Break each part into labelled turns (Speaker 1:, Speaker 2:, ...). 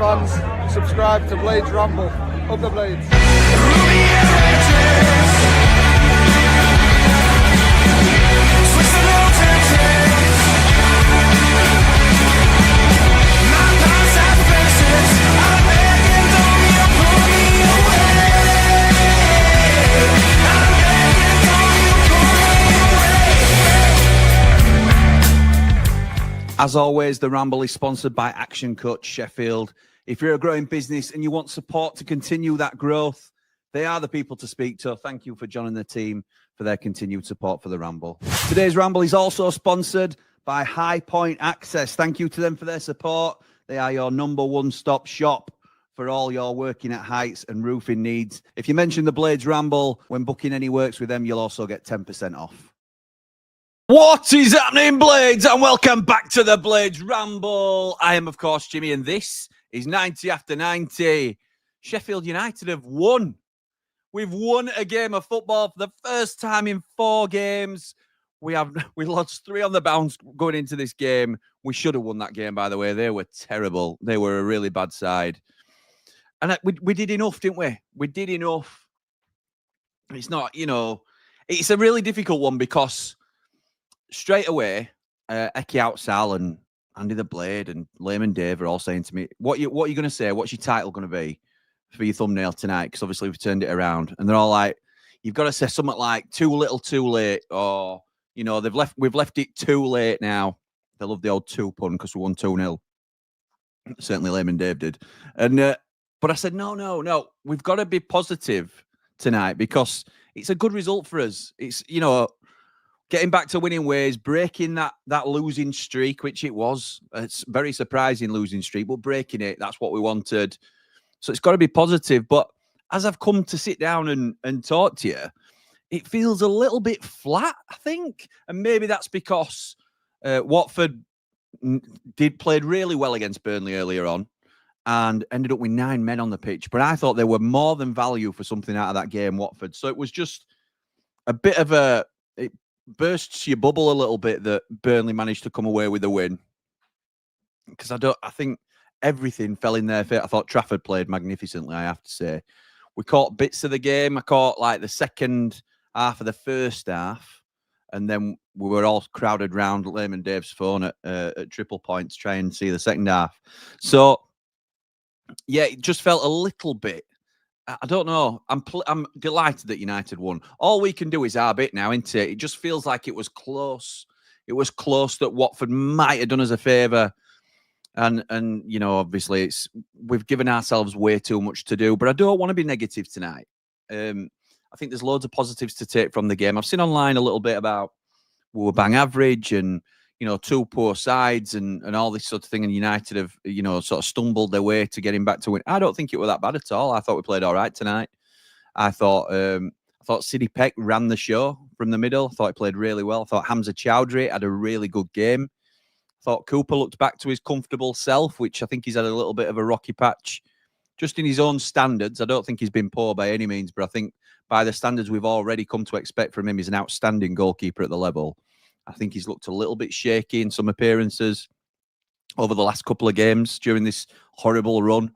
Speaker 1: fans, subscribe to Blades Ramble. Up the Blades.
Speaker 2: As always, the Ramble is sponsored by COACH Sheffield. If you're a growing business and you want support to continue that growth, they are the people to speak to. Thank you for joining the team for their continued support for the Ramble. Today's Ramble is also sponsored by High Point Access. Thank you to them for their support. They are your number one stop shop for all your working at heights and roofing needs. If you mention the Blades Ramble when booking any works with them, you'll also get 10% off. What is happening, Blades? And welcome back to the Blades Ramble. I am, of course, Jimmy, and this is 90 after 90. Sheffield United have won. We've won a game of football for the first time in 4 games. We lost 3 on the bounce going into this game. We should have won that game, by the way. They were terrible. They were a really bad side. And we did enough, didn't we? We did enough. It's not, it's a really difficult one because straight away, Eki Outsal and Andy the Blade and Layman Dave are all saying to me, what are you going to say? What's your title going to be for your thumbnail tonight? Because obviously we've turned it around. And they're all like, you've got to say something like too little, too late. Or, we've left it too late now. They love the old 2 pun because we won 2-0. Certainly Layman Dave did. And but I said, no. We've got to be positive tonight because it's a good result for us. It's, getting back to winning ways, breaking that losing streak, which it was. It's very surprising losing streak, but breaking it, that's what we wanted. So it's got to be positive. But as I've come to sit down and talk to you, it feels a little bit flat, I think. And maybe that's because Watford played really well against Burnley earlier on and ended up with 9 men on the pitch. But I thought they were more than value for something out of that game, Watford. So it was just a bit of it bursts your bubble a little bit that Burnley managed to come away with a win. Because I think everything fell in their favour. I thought Trafford played magnificently, I have to say. We caught bits of the game. I caught like the second half of the first half. And then we were all crowded round Layman Dave's phone at Triple Point to try and see the second half. So, yeah, it just felt a little bit. I don't know. I'm delighted that United won. All we can do is our bit now, isn't it? It just feels like it was close. It was close that Watford might have done us a favour. And obviously we've given ourselves way too much to do. But I don't want to be negative tonight. I think there's loads of positives to take from the game. I've seen online a little bit about we were bang average and 2 poor sides and all this sort of thing. And United have, sort of stumbled their way to getting back to win. I don't think it was that bad at all. I thought we played all right tonight. I thought Sidney Peck ran the show from the middle. I thought he played really well. I thought Hamza Chowdhury had a really good game. I thought Cooper looked back to his comfortable self, which I think he's had a little bit of a rocky patch. Just in his own standards, I don't think he's been poor by any means, but I think by the standards we've already come to expect from him, he's an outstanding goalkeeper at the level. I think he's looked a little bit shaky in some appearances over the last couple of games during this horrible run.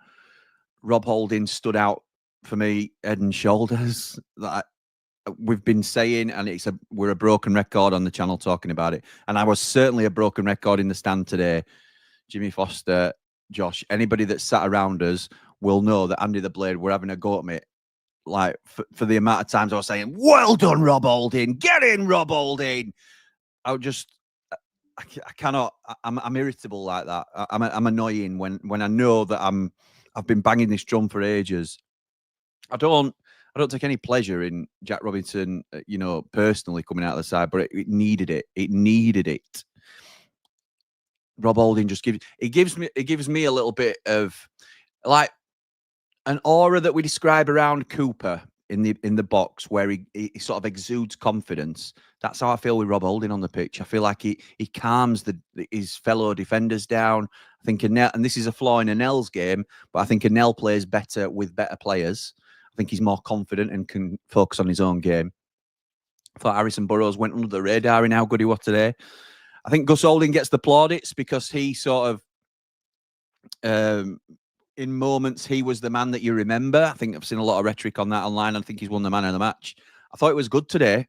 Speaker 2: Rob Holding stood out for me head and shoulders. That we've been saying, and we're a broken record on the channel talking about it. And I was certainly a broken record in the stand today. Jimmy Foster, Josh, anybody that sat around us will know that Andy the Blade were having a go at me. Like for the amount of times I was saying, well done, Rob Holding, get in, Rob Holding. I cannot. I'm irritable like that. I'm annoying when I know that I've been banging this drum for ages. I don't take any pleasure in Jack Robinson, personally coming out of the side, but it needed it. It needed it. Rob Holding just gives me a little bit of like an aura that we describe around Cooper in the box, where he sort of exudes confidence. That's how I feel with Rob Holding on the pitch. I feel like he calms his fellow defenders down. I think and this is a flaw in Anel's game, but I think Anel plays better with better players. I think he's more confident and can focus on his own game. I thought Harrison Burrows went under the radar in how good he was today. I think Gus Holding gets the plaudits because he sort of in moments he was the man that you remember. I think I've seen a lot of rhetoric on that online. I think he's won the man of the match. I thought it was good today.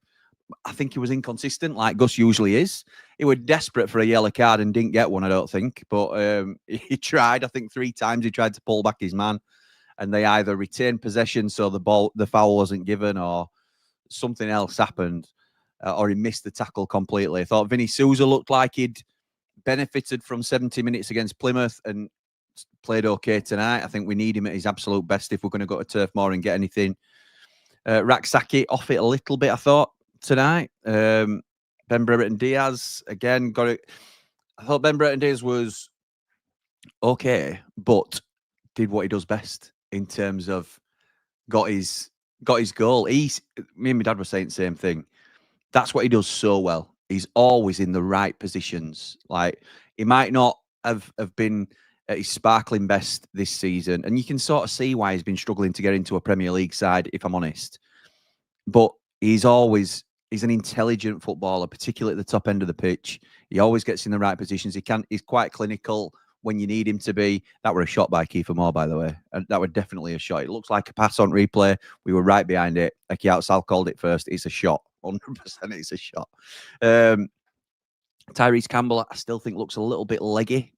Speaker 2: I think he was inconsistent, like Gus usually is. He was desperate for a yellow card and didn't get one, I don't think. But he tried. I think 3 times he tried to pull back his man, and they either retained possession so the foul wasn't given, or something else happened, or he missed the tackle completely. I thought Vinny Souza looked like he'd benefited from 70 minutes against Plymouth and played okay tonight. I think we need him at his absolute best if we're going to go to Turf Moor and get anything. Raksaki off it a little bit, I thought, tonight. Ben Brereton Diaz, again, got it. I thought Ben Brereton Diaz was okay, but did what he does best in terms of got his goal. Me and my dad were saying the same thing. That's what he does so well. He's always in the right positions. Like, he might not have been at his sparkling best this season, and you can sort of see why he's been struggling to get into a Premier League side, if I'm honest. But he's an intelligent footballer, particularly at the top end of the pitch. He always gets in the right positions. He's quite clinical when you need him to be. That were a shot by Kiefer Moore, by the way. And that were definitely a shot. It looks like a pass on replay. We were right behind it. Eki Outsal called it first. It's a shot. 100% it's a shot. Tyrese Campbell, I still think looks a little bit leggy.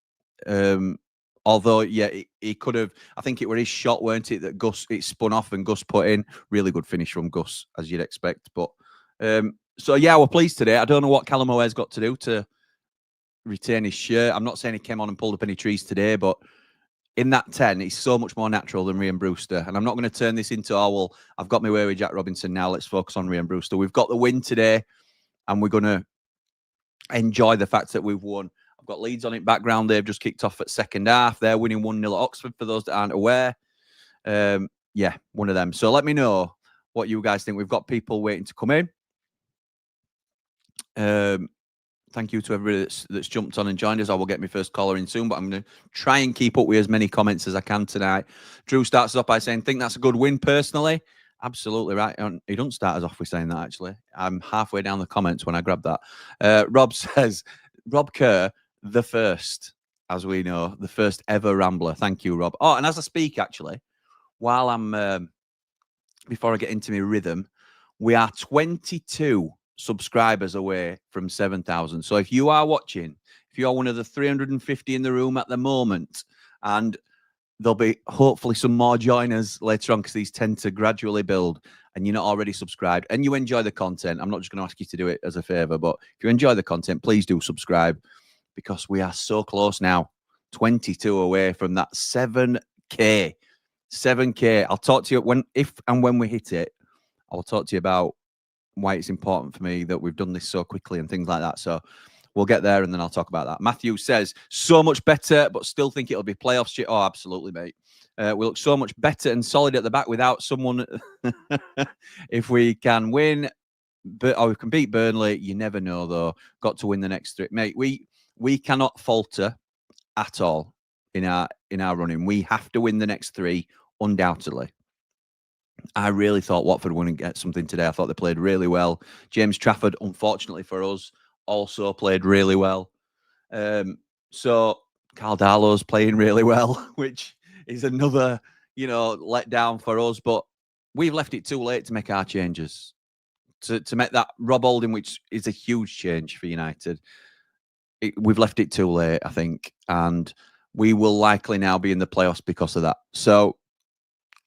Speaker 2: Although, yeah, he could have. I think it were his shot, weren't it, that it spun off and Gus put in. Really good finish from Gus, as you'd expect. But so yeah, we're pleased today. I don't know what Callum O'Hare's got to do to retain his shirt. I'm not saying he came on and pulled up any trees today, but in that 10, he's so much more natural than Ryan Brewster. And I'm not going to turn this into, oh, well, I've got my way with Jack Robinson now. Let's focus on Ryan Brewster. We've got the win today, and we're going to enjoy the fact that we've won. I've got Leeds on it background. They've just kicked off at second half. They're winning 1-0 at Oxford, for those that aren't aware. Yeah, one of them. So let me know what you guys think. We've got people waiting to come in. Thank you to everybody that's jumped on and joined us. I will get my first caller in soon, but I'm going to try and keep up with as many comments as I can tonight. Drew starts us off by saying, think that's a good win personally. Absolutely right. He doesn't start us off with saying that, actually. I'm halfway down the comments when I grab that. Rob says, Rob Kerr, the first, as we know, the first ever Rambler. Thank you, Rob. Oh, and as I speak, actually, while I'm, before I get into my rhythm, we are 22 subscribers away from 7,000. So if you are watching, if you are one of the 350 in the room at the moment, and there'll be hopefully some more joiners later on, because these tend to gradually build, and you're not already subscribed and you enjoy the content, I'm not just going to ask you to do it as a favor, but if you enjoy the content, please do subscribe, because we are so close now, 22 away from that 7K. I'll talk to you if and when we hit it. I'll talk to you about why it's important for me that we've done this so quickly and things like that. So we'll get there, and then I'll talk about that. Matthew says, so much better, but still think it'll be playoff shit. Oh, absolutely, mate. We look so much better and solid at the back without someone. If we can win, or we can beat Burnley, you never know, though. Got to win the next 3. Mate, we cannot falter at all in our running. We have to win the next 3, undoubtedly. I really thought Watford were going to get something today. I thought they played really well. James Trafford, unfortunately for us, also played really well. So Carl Darlow's playing really well, which is another, letdown for us. But we've left it too late to make our changes. To make that Rob Holding, which is a huge change for United. We've left it too late, I think. And we will likely now be in the playoffs because of that. So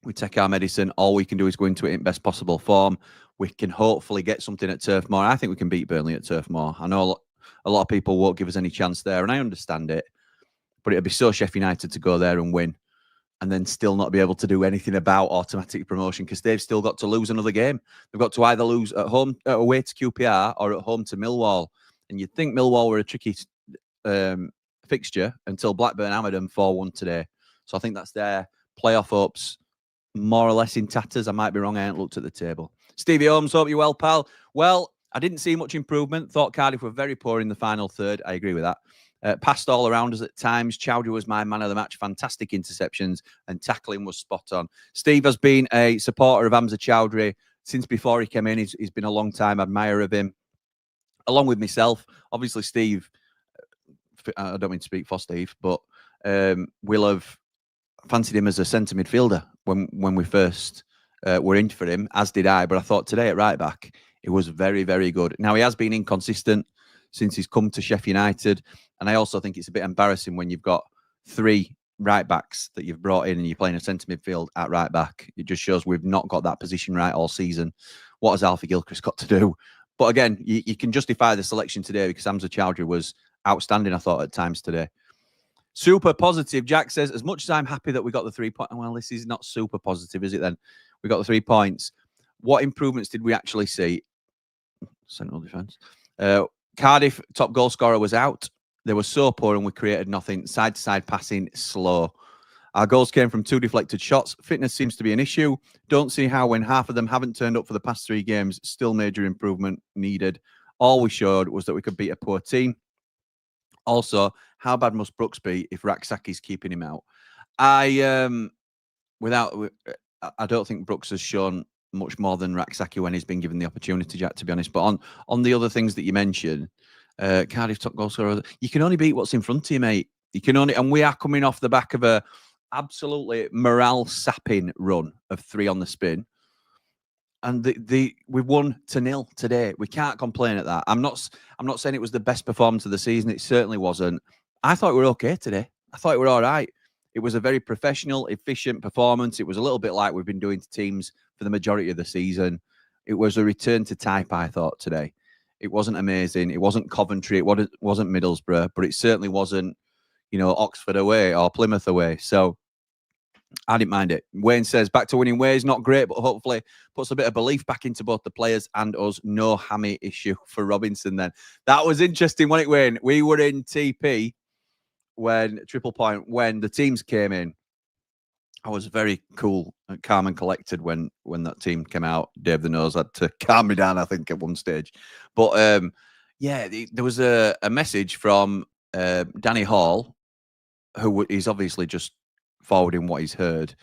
Speaker 2: we take our medicine. All we can do is go into it in best possible form. We can hopefully get something at Turf Moor. I think we can beat Burnley at Turf Moor. I know a lot of people won't give us any chance there, and I understand it. But it'd be so Sheffield United to go there and win, and then still not be able to do anything about automatic promotion, because they've still got to lose another game. They've got to either lose at home, away to QPR, or at home to Millwall. And you'd think Millwall were a tricky fixture until Blackburn hammered them 4-1 today. So I think that's their playoff hopes more or less in tatters. I might be wrong. I haven't looked at the table. Stevie Holmes, hope you're well, pal. Well, I didn't see much improvement. Thought Cardiff were very poor in the final third. I agree with that. Passed all around us at times. Chowdhury was my man of the match. Fantastic interceptions, and tackling was spot on. Steve has been a supporter of Hamza Chowdhury since before he came in. He's been a long time admirer of him, along with myself. Obviously, Steve, I don't mean to speak for Steve, but we'll have fancied him as a centre midfielder when we first were in for him, as did I. But I thought today at right back, it was very, very good. Now, he has been inconsistent since he's come to Sheffield United. And I also think it's a bit embarrassing when you've got 3 right backs that you've brought in and you're playing a centre midfield at right back. It just shows we've not got that position right all season. What has Alfie Gilchrist got to do? But again, you can justify the selection today because Hamza Chowdhury was outstanding, I thought, at times today. Super positive. Jack says, as much as I'm happy that we got the 3 points, well, this is not super positive, is it then? We got the 3 points. What improvements did we actually see? Central defence. Cardiff, top goal scorer, was out. They were so poor and we created nothing. Side-to-side passing, slow. Our goals came from 2 deflected shots. Fitness seems to be an issue. Don't see how when half of them haven't turned up for the past 3 games, still major improvement needed. All we showed was that we could beat a poor team. Also, how bad must Brooks be if Raksaki's keeping him out? I don't think Brooks has shown much more than Raksaki when he's been given the opportunity, Jack, to be honest. But on the other things that you mentioned, Cardiff top goal scorer, you can only beat what's in front of you, mate. You can only, and we are coming off the back of a absolutely morale sapping run of 3 on the spin. And we won 2-0 today. We can't complain at that. I'm not saying it was the best performance of the season. It certainly wasn't. I thought we were okay today. I thought we were all right. It was a very professional, efficient performance. It was a little bit like we've been doing to teams for the majority of the season. It was a return to type, I thought, today. It wasn't amazing. It wasn't Coventry. It wasn't Middlesbrough, but it certainly wasn't, Oxford away or Plymouth away. So I didn't mind it. Wayne says, back to winning ways, not great, but hopefully puts a bit of belief back into both the players and us. No hammy issue for Robinson then. That was interesting, wasn't it, Wayne? We were in TP when the teams came in. I was very cool and calm and collected when that team came out. Dave the Nose had to calm me down, I think, at one stage. But there was a message from Danny Hall, who is obviously just forwarding what he's heard.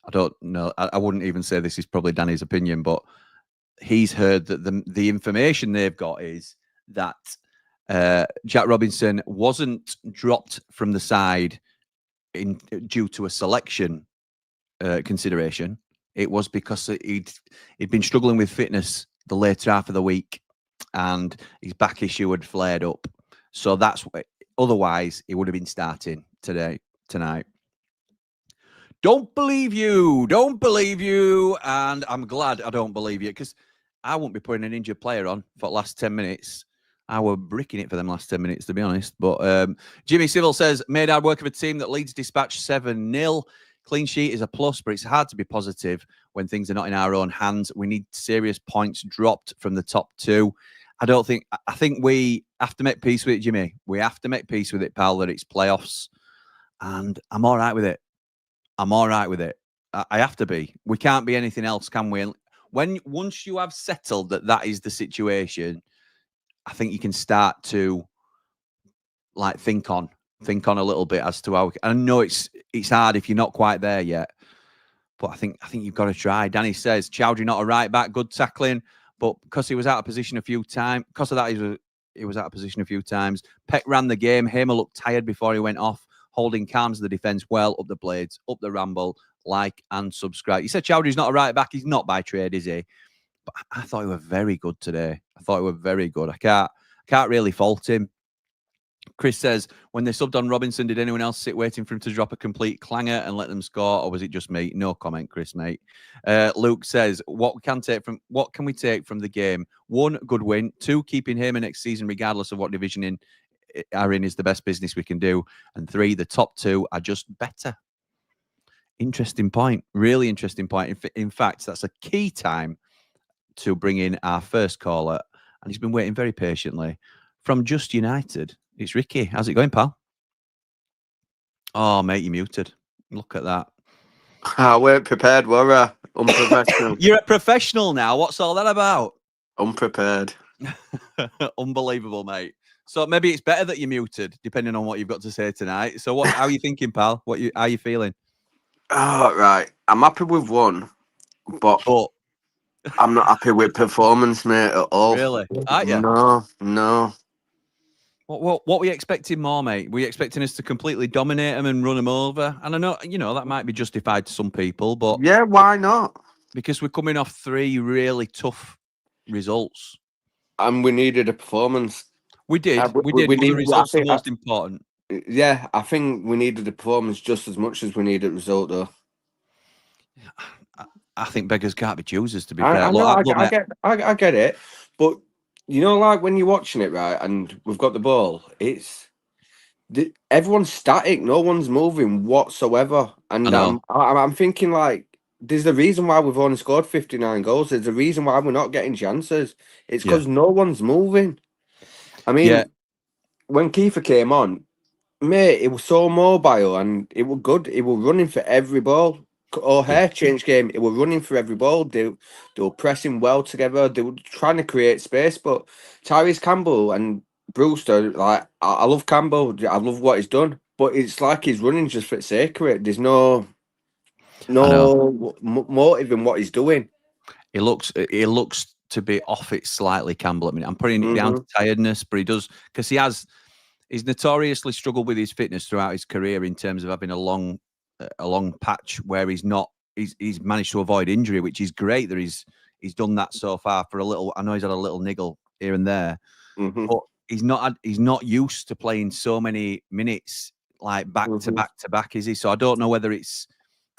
Speaker 2: I don't know. I wouldn't even say this is probably Danny's opinion, but he's heard that the information they've got is that Jack Robinson wasn't dropped from the side due to a selection consideration. It was because he'd been struggling with fitness the later half of the week, and his back issue had flared up. So that's what. Otherwise, he would have been starting tonight. Don't believe you, and I'm glad I don't believe you, because I won't be putting an injured player on for the last 10 minutes. I were bricking it for them last 10 minutes, to be honest. But Jimmy Civil says, made hard work of a team that Leeds dispatched 7-0. Clean sheet is a plus, but it's hard to be positive when things are not in our own hands. We need serious points dropped from the top 2. I think we have to make peace with it, Jimmy. We have to make peace with it, pal, that it's playoffs. And I'm all right with it. I have to be. We can't be anything else, can we? Once you have settled that is the situation, I think you can start to think on a little bit as to how. I know it's hard if you're not quite there yet, but I think you've got to try. Danny says Chowdhury not a right back, good tackling, but because he was out of position a few times, because of that he was out of position a few times. Peck ran the game. Hamer looked tired before he went off. Holding calms the defence well, up the blades, up the Ramble, like and subscribe. You said Chowdhury's not a right back. He's not by trade, is he? But I thought he were very good today. I can't really fault him. Chris says, when they subbed on Robinson, did anyone else sit waiting for him to drop a complete clanger and let them score, or was it just me? No comment, Chris, mate. Luke says, what can we take from the game? 1, good win. 2, keeping Hamer next season, regardless of what division are in, is the best business we can do. And 3, the top 2 are just better. Interesting point. Really interesting point. In fact, that's a key time to bring in our first caller. And he's been waiting very patiently. From Just United, it's Ricky. How's it going, pal? Oh, mate, you're muted. Look at that.
Speaker 3: I weren't prepared, were I? Unprofessional.
Speaker 2: You're a professional now. What's all that about?
Speaker 3: Unprepared.
Speaker 2: Unbelievable, mate. So maybe it's better that you're muted, depending on what you've got to say tonight. So how are you thinking, pal? How are you feeling?
Speaker 3: Oh, right. I'm happy with 1, but I'm not happy with performance, mate, at all.
Speaker 2: Really? Aren't you?
Speaker 3: No.
Speaker 2: What were you expecting more, mate? Were you expecting us to completely dominate them and run them over? And I know, that might be justified to some people, but
Speaker 3: yeah, why not?
Speaker 2: Because we're coming off 3 really tough results.
Speaker 3: And we needed a performance.
Speaker 2: We did.
Speaker 3: We
Speaker 2: But the
Speaker 3: need,
Speaker 2: results the most important.
Speaker 3: Yeah, I think we needed a performance just as much as we needed a result, though.
Speaker 2: I think beggars can't be choosers, to be
Speaker 3: I
Speaker 2: fair.
Speaker 3: know, I
Speaker 2: Look,
Speaker 3: get it, but like when you're watching it, right, and we've got the ball, everyone's static, no one's moving whatsoever, and I'm thinking like, there's a reason why we've only scored 59 goals. There's a reason why we're not getting chances. It's because no one's moving. I mean, when Kycker came on, mate, it was so mobile and it was good. It was running for every ball. Hair change game. It was running for every ball. They were pressing well together. They were trying to create space. But Tyrese Campbell and Brewster, like I love Campbell. I love what he's done. But it's like he's running just for the sake of it. There's no motive in what he's doing.
Speaker 2: It looks to be off it slightly, Campbell. I mean, I'm putting it down to tiredness, but he does, because he's notoriously struggled with his fitness throughout his career in terms of having a long patch where he's managed to avoid injury, which is great that he's done that so far for a little. I know he's had a little niggle here and there, but he's not used to playing so many minutes like back to back to back, is he? So I don't know whether he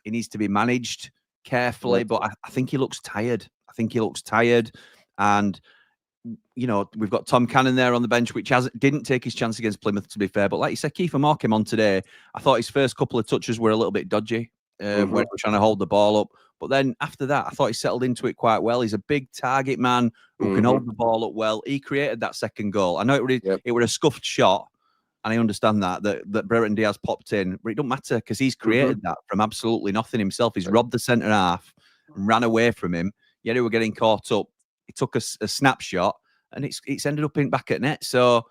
Speaker 2: needs to be managed carefully, but I think he looks tired. And we've got Tom Cannon there on the bench, which didn't take his chance against Plymouth, to be fair. But like you said, Kiefer Moore came on today. I thought his first couple of touches were a little bit dodgy when he was trying to hold the ball up. But then after that, I thought he settled into it quite well. He's a big target man who can hold the ball up well. He created that second goal. I know it was a scuffed shot, and I understand that Brereton Diaz popped in, but it don't matter because he's created that from absolutely nothing himself. He's robbed the centre half and ran away from him. Yet he were getting caught up. He took a snapshot, and it's ended up in back at net. So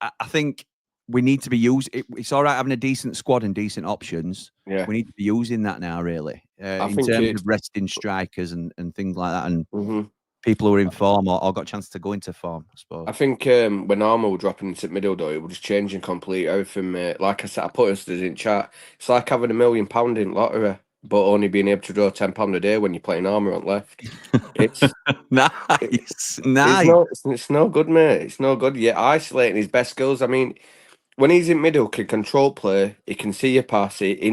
Speaker 2: I think we need to be using. It's all right having a decent squad and decent options.
Speaker 3: Yeah,
Speaker 2: we need to be using that now, really, in terms of resting strikers and things like that, and people who are in form or got a chance to go into form, I suppose.
Speaker 3: I think when Armour were dropping into middle, though, it was just changing completely everything, mate. Like I said, I put us in chat. It's like having £1 million in lottery, but only being able to draw £10 a day when you're playing Armour on left. It's
Speaker 2: nice.
Speaker 3: It's no good, mate. It's no good. You're isolating his best skills. I mean, when he's in middle, can control play. He can see your pass. He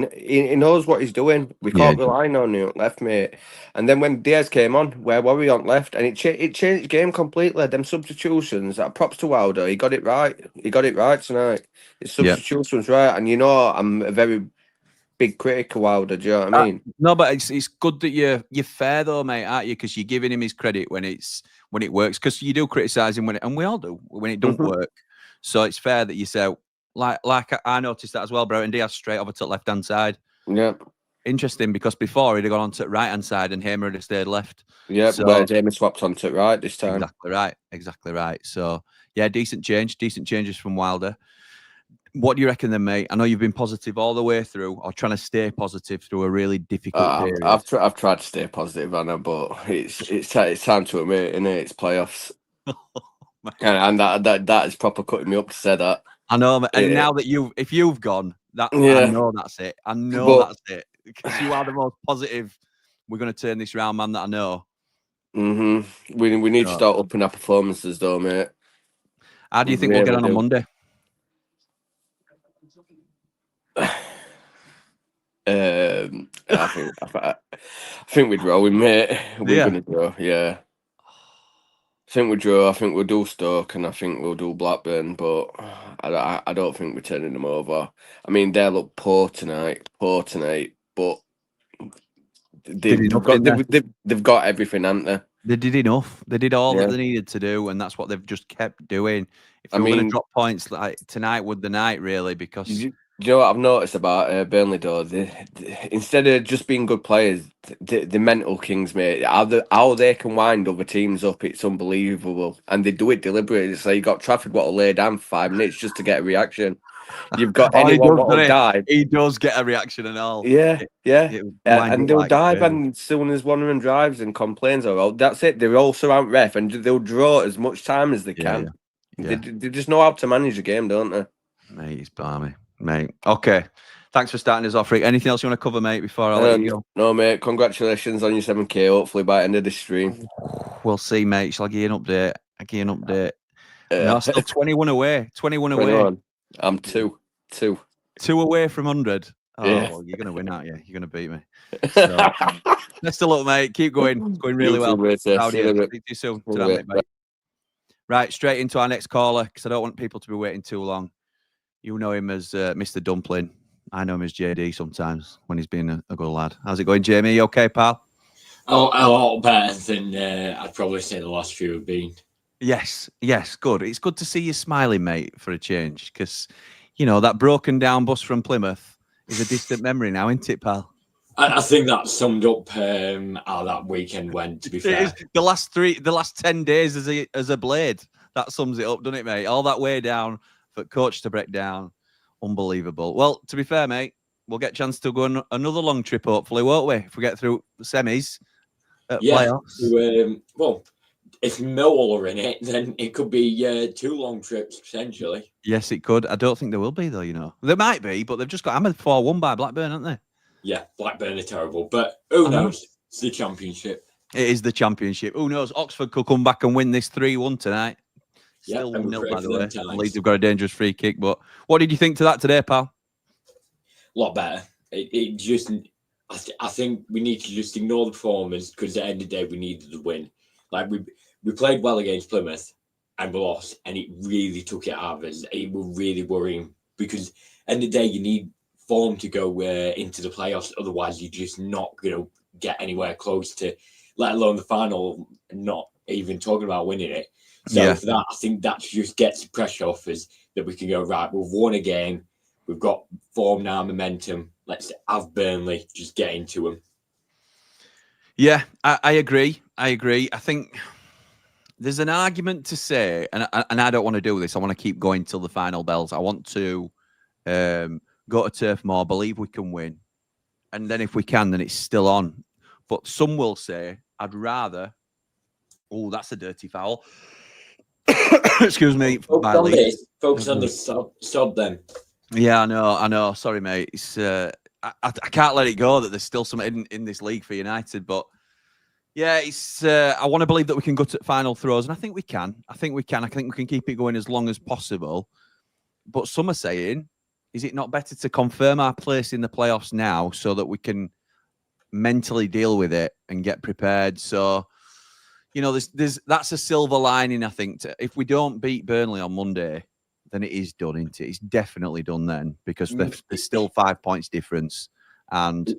Speaker 3: knows what he's doing. We can't rely on him left, mate. And then when Diaz came on, where were we on left? And it changed the game completely. Them substitutions. Props to Wilder. He got it right. He got it right tonight. His substitutions right. And I'm a very big critic of Wilder. Do you know what I mean?
Speaker 2: No, but it's good that you're fair though, mate, aren't you? Because you're giving him his credit when it works. Because you do criticise him and we all do when it don't work. So it's fair that you say, like I noticed that as well, bro. And Diaz straight over to the left hand side.
Speaker 3: Yeah.
Speaker 2: Interesting, because before he'd have gone on to the right hand side and Hamer had stayed left.
Speaker 3: Yeah, where Hamer swapped onto it right this time.
Speaker 2: Exactly right. So yeah, decent changes from Wilder. What do you reckon then, mate? I know you've been positive all the way through, or trying to stay positive through a really difficult period.
Speaker 3: I've tried to stay positive, Anna, but it's time to admit, innit? It's playoffs, and that is proper cutting me up to say that.
Speaker 2: I know, and now that if you've gone, I know that's it. I know that's it, because you are the most positive. We're going to turn this round, man. That I know.
Speaker 3: We need to start upping our performances, though, mate.
Speaker 2: How do you think we'll get on Monday?
Speaker 3: I think we're drawing, mate. We're gonna draw, yeah. I think we draw. I think we'll do Stoke, and I think we'll do Blackburn, but I don't think we're turning them over. I mean, they look poor tonight, but they've got everything, haven't they?
Speaker 2: They did enough. They did all that they needed to do, and that's what they've just kept doing. If you're going to drop points, like tonight would the night, really, because...
Speaker 3: You know what I've noticed about Burnley, though? Instead of just being good players, the mental kings, mate. How they can wind other teams up, it's unbelievable. And they do it deliberately. So you got Trafford what will lay down for 5 minutes just to get a reaction. You've got anyone what will dive.
Speaker 2: He does get a reaction and all.
Speaker 3: Yeah. And they'll dive, and as soon as one of them drives and complains, that's it. They'll all surround ref, and they'll draw as much time as they can. They just know how to manage the game, don't they?
Speaker 2: Mate, it's balmy. Mate. Okay. Thanks for starting us off, Rick. Anything else you want to cover, mate, before I let you go?
Speaker 3: No, mate. Congratulations on your 7K, hopefully by the end of this stream.
Speaker 2: We'll see, mate. Shall I give you an update? No, still 21 away. 21 away.
Speaker 3: I'm two.
Speaker 2: 2 away from 100. Oh,
Speaker 3: Yeah.
Speaker 2: well, you're going to win, aren't you? You're going to beat me. So, best of luck, mate. Keep going. It's going really well. Proud of you. Speak to you soon. Ta-ra, mate. Bye. Right, straight into our next caller, because I don't want people to be waiting too long. You know him as Mr. Dumpling. I know him as JD sometimes when he's been a good lad. How's it going, Jamie? You okay, pal?
Speaker 4: Oh, a lot better than I'd probably say the last few have been.
Speaker 2: Yes, good. It's good to see you smiling, mate, for a change, because, you know, that broken down bus from Plymouth is a distant memory now, isn't it, pal?
Speaker 4: I think that summed up how that weekend went, to be fair.
Speaker 2: The last 10 days as a blade, that sums it up, doesn't it, mate? All that way down for coach to break down. Unbelievable. Well, to be fair, mate, we'll get a chance to go on another long trip, hopefully, won't we? If we get through the semis, playoffs.
Speaker 4: Well, if Millwall are in it, then it could be 2 long trips, potentially.
Speaker 2: Yes, it could. I don't think there will be, though, you know. There might be, but they've just got hammered 4-1 by Blackburn, haven't they?
Speaker 4: Yeah, Blackburn are terrible. But who knows? It's the Championship.
Speaker 2: It is the Championship. Who knows? Oxford could come back and win this 3-1 tonight. Still 1-0, by the way. Leeds have got a dangerous free kick. But what did you think to that today, pal?
Speaker 4: A lot better. It just, I think we need to just ignore the performance, because at the end of the day, we needed the win. Like, we played well against Plymouth and we lost, and it really took it out of us. It was really worrying, because at the end of the day, you need form to go into the playoffs. Otherwise, you're just not going to get anywhere close to, let alone the final, not even talking about winning it. So for that, I think that just gets the pressure off us, that we can go, right, we've won a game, we've got form now, momentum, let's have Burnley, just get into them.
Speaker 2: Yeah, I agree. I think there's an argument to say, and I don't want to do this, I want to keep going till the final bells. I want to go to Turf Moor, believe we can win. And then if we can, then it's still on. But some will say, I'd rather... Oh, that's a dirty foul. Excuse me.
Speaker 4: Focus on the sod then.
Speaker 2: Yeah, I know. Sorry, mate. It's I can't let it go that there's still some in this league for United. But yeah, it's I want to believe that we can go to final throws, and I think we can. I think we can keep it going as long as possible. But some are saying, is it not better to confirm our place in the playoffs now so that we can mentally deal with it and get prepared? So, you know, that's a silver lining, I think. If we don't beat Burnley on Monday, then it is done, isn't it? It's definitely done then, because there's still 5 points difference and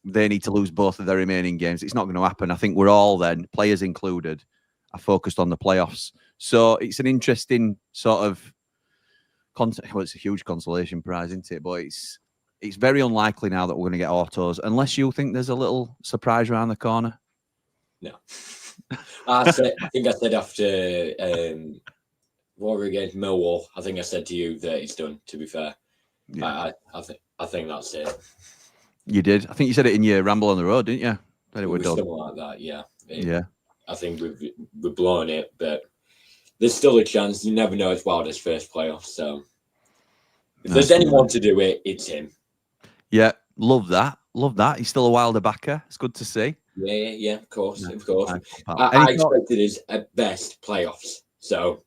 Speaker 2: they need to lose both of their remaining games. It's not going to happen. I think we're all then, players included, are focused on the playoffs. So it's an interesting sort of... Well, it's a huge consolation prize, isn't it? But it's very unlikely now that we're going to get autos, unless you think there's a little surprise around the corner.
Speaker 4: No. I think I said after what were against Millwall, I think I said to you that it's done, to be fair. Yeah. I think that's it.
Speaker 2: You did? I think you said it in your Ramble on the Road, didn't you? That it was done.
Speaker 4: Something like that, yeah.
Speaker 2: Yeah.
Speaker 4: I think we've blown it, but there's still a chance. You never know. It's Wilder's first playoff, so if there's anyone to do it, it's him.
Speaker 2: Yeah, love that. He's still a Wilder backer. It's good to see.
Speaker 4: Yeah, of course. I expected his at best playoffs. So,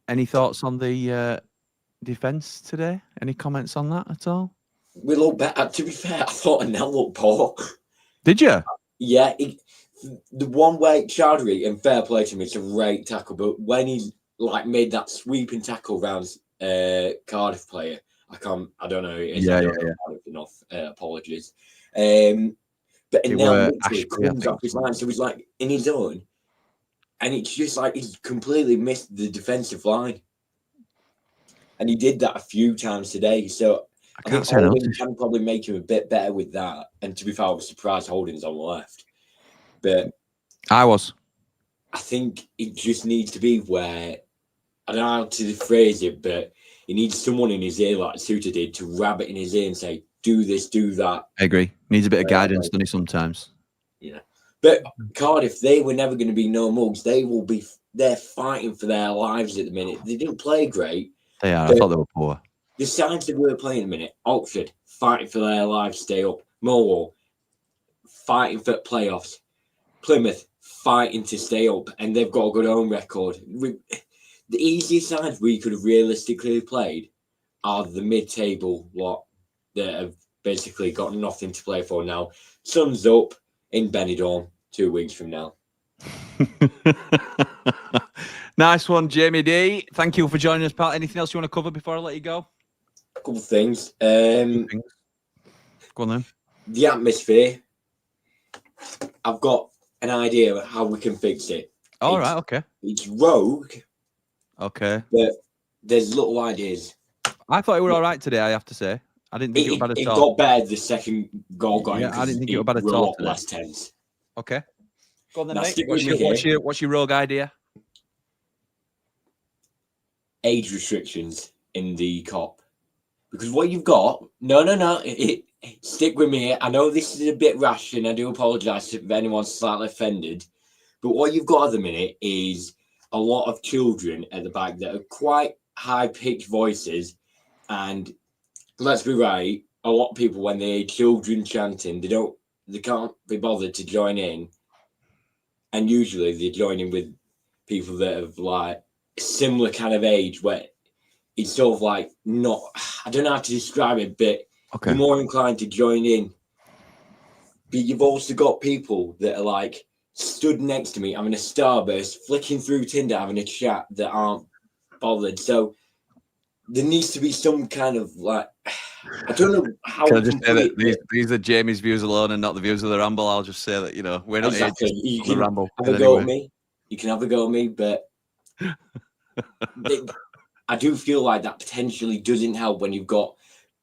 Speaker 2: any thoughts on the defence today? Any comments on that at all?
Speaker 4: We look better. To be fair, I thought Anel looked poor.
Speaker 2: Did you?
Speaker 4: Yeah. The one way Chowdhury, and fair play to him, it's a great tackle, but when he made that sweeping tackle around Cardiff player, I don't know.
Speaker 2: Yeah.
Speaker 4: Enough. Apologies. But now comes off his line, so he's like in his own, and it's just like he's completely missed the defensive line, and he did that a few times today. So I think Holding can probably make him a bit better with that. And to be fair, I was surprised Holding's on the left, but I think it just needs to be where, I don't know how to phrase it, but he needs someone in his ear like Suter did to rub it in his ear and say, do this, do that.
Speaker 2: I agree. Needs a bit of guidance, doesn't he, sometimes?
Speaker 4: Yeah. But Cardiff, they were never going to be no mugs. They will be they're fighting for their lives at the minute. They didn't play great.
Speaker 2: They are. I thought they were poor.
Speaker 4: The sides that were playing at the minute, Oxford fighting for their lives to stay up. Millwall fighting for playoffs. Plymouth fighting to stay up, and they've got a good home record. The easiest sides we could have realistically played are the mid-table lot that have basically got nothing to play for now. Sun's up in Benidorm 2 weeks from now.
Speaker 2: Nice one, Jamie D. Thank you for joining us, pal. Anything else you want to cover before I let you go?
Speaker 4: A couple of things.
Speaker 2: Go on then.
Speaker 4: The atmosphere. I've got an idea of how we can fix it.
Speaker 2: All right, okay.
Speaker 4: It's rogue.
Speaker 2: Okay.
Speaker 4: But there's little ideas.
Speaker 2: I thought it were all right today, I have to say. I didn't think it was bad at all.
Speaker 4: It got better the second goal got in.
Speaker 2: Yeah, I didn't think it was bad at all.
Speaker 4: Last tense.
Speaker 2: Okay. Go on then,
Speaker 4: Now,
Speaker 2: mate. What's your rogue idea?
Speaker 4: Age restrictions in the COP. Because what you've got... No. Stick with me here. I know this is a bit rash, and I do apologise if anyone's slightly offended. But what you've got at the minute is a lot of children at the back that are quite high-pitched voices. And let's be right, a lot of people, when they hear children chanting, they can't be bothered to join in. And usually they join in with people that have like similar kind of age, where it's sort of like not, I don't know how to describe it, but
Speaker 2: okay,
Speaker 4: you're more inclined to join in. But you've also got people that are like stood next to me having a starburst, flicking through Tinder, having a chat, that aren't bothered. So there needs to be some kind of like, I don't know how.
Speaker 2: Can I just say that these are Jamie's views alone and not the views of the Ramble? I'll just say that, you know, we're not
Speaker 4: exactly. You
Speaker 2: the
Speaker 4: can
Speaker 2: Ramble.
Speaker 4: have a go at me. You can have a go at me, but I do feel like that potentially doesn't help when you've got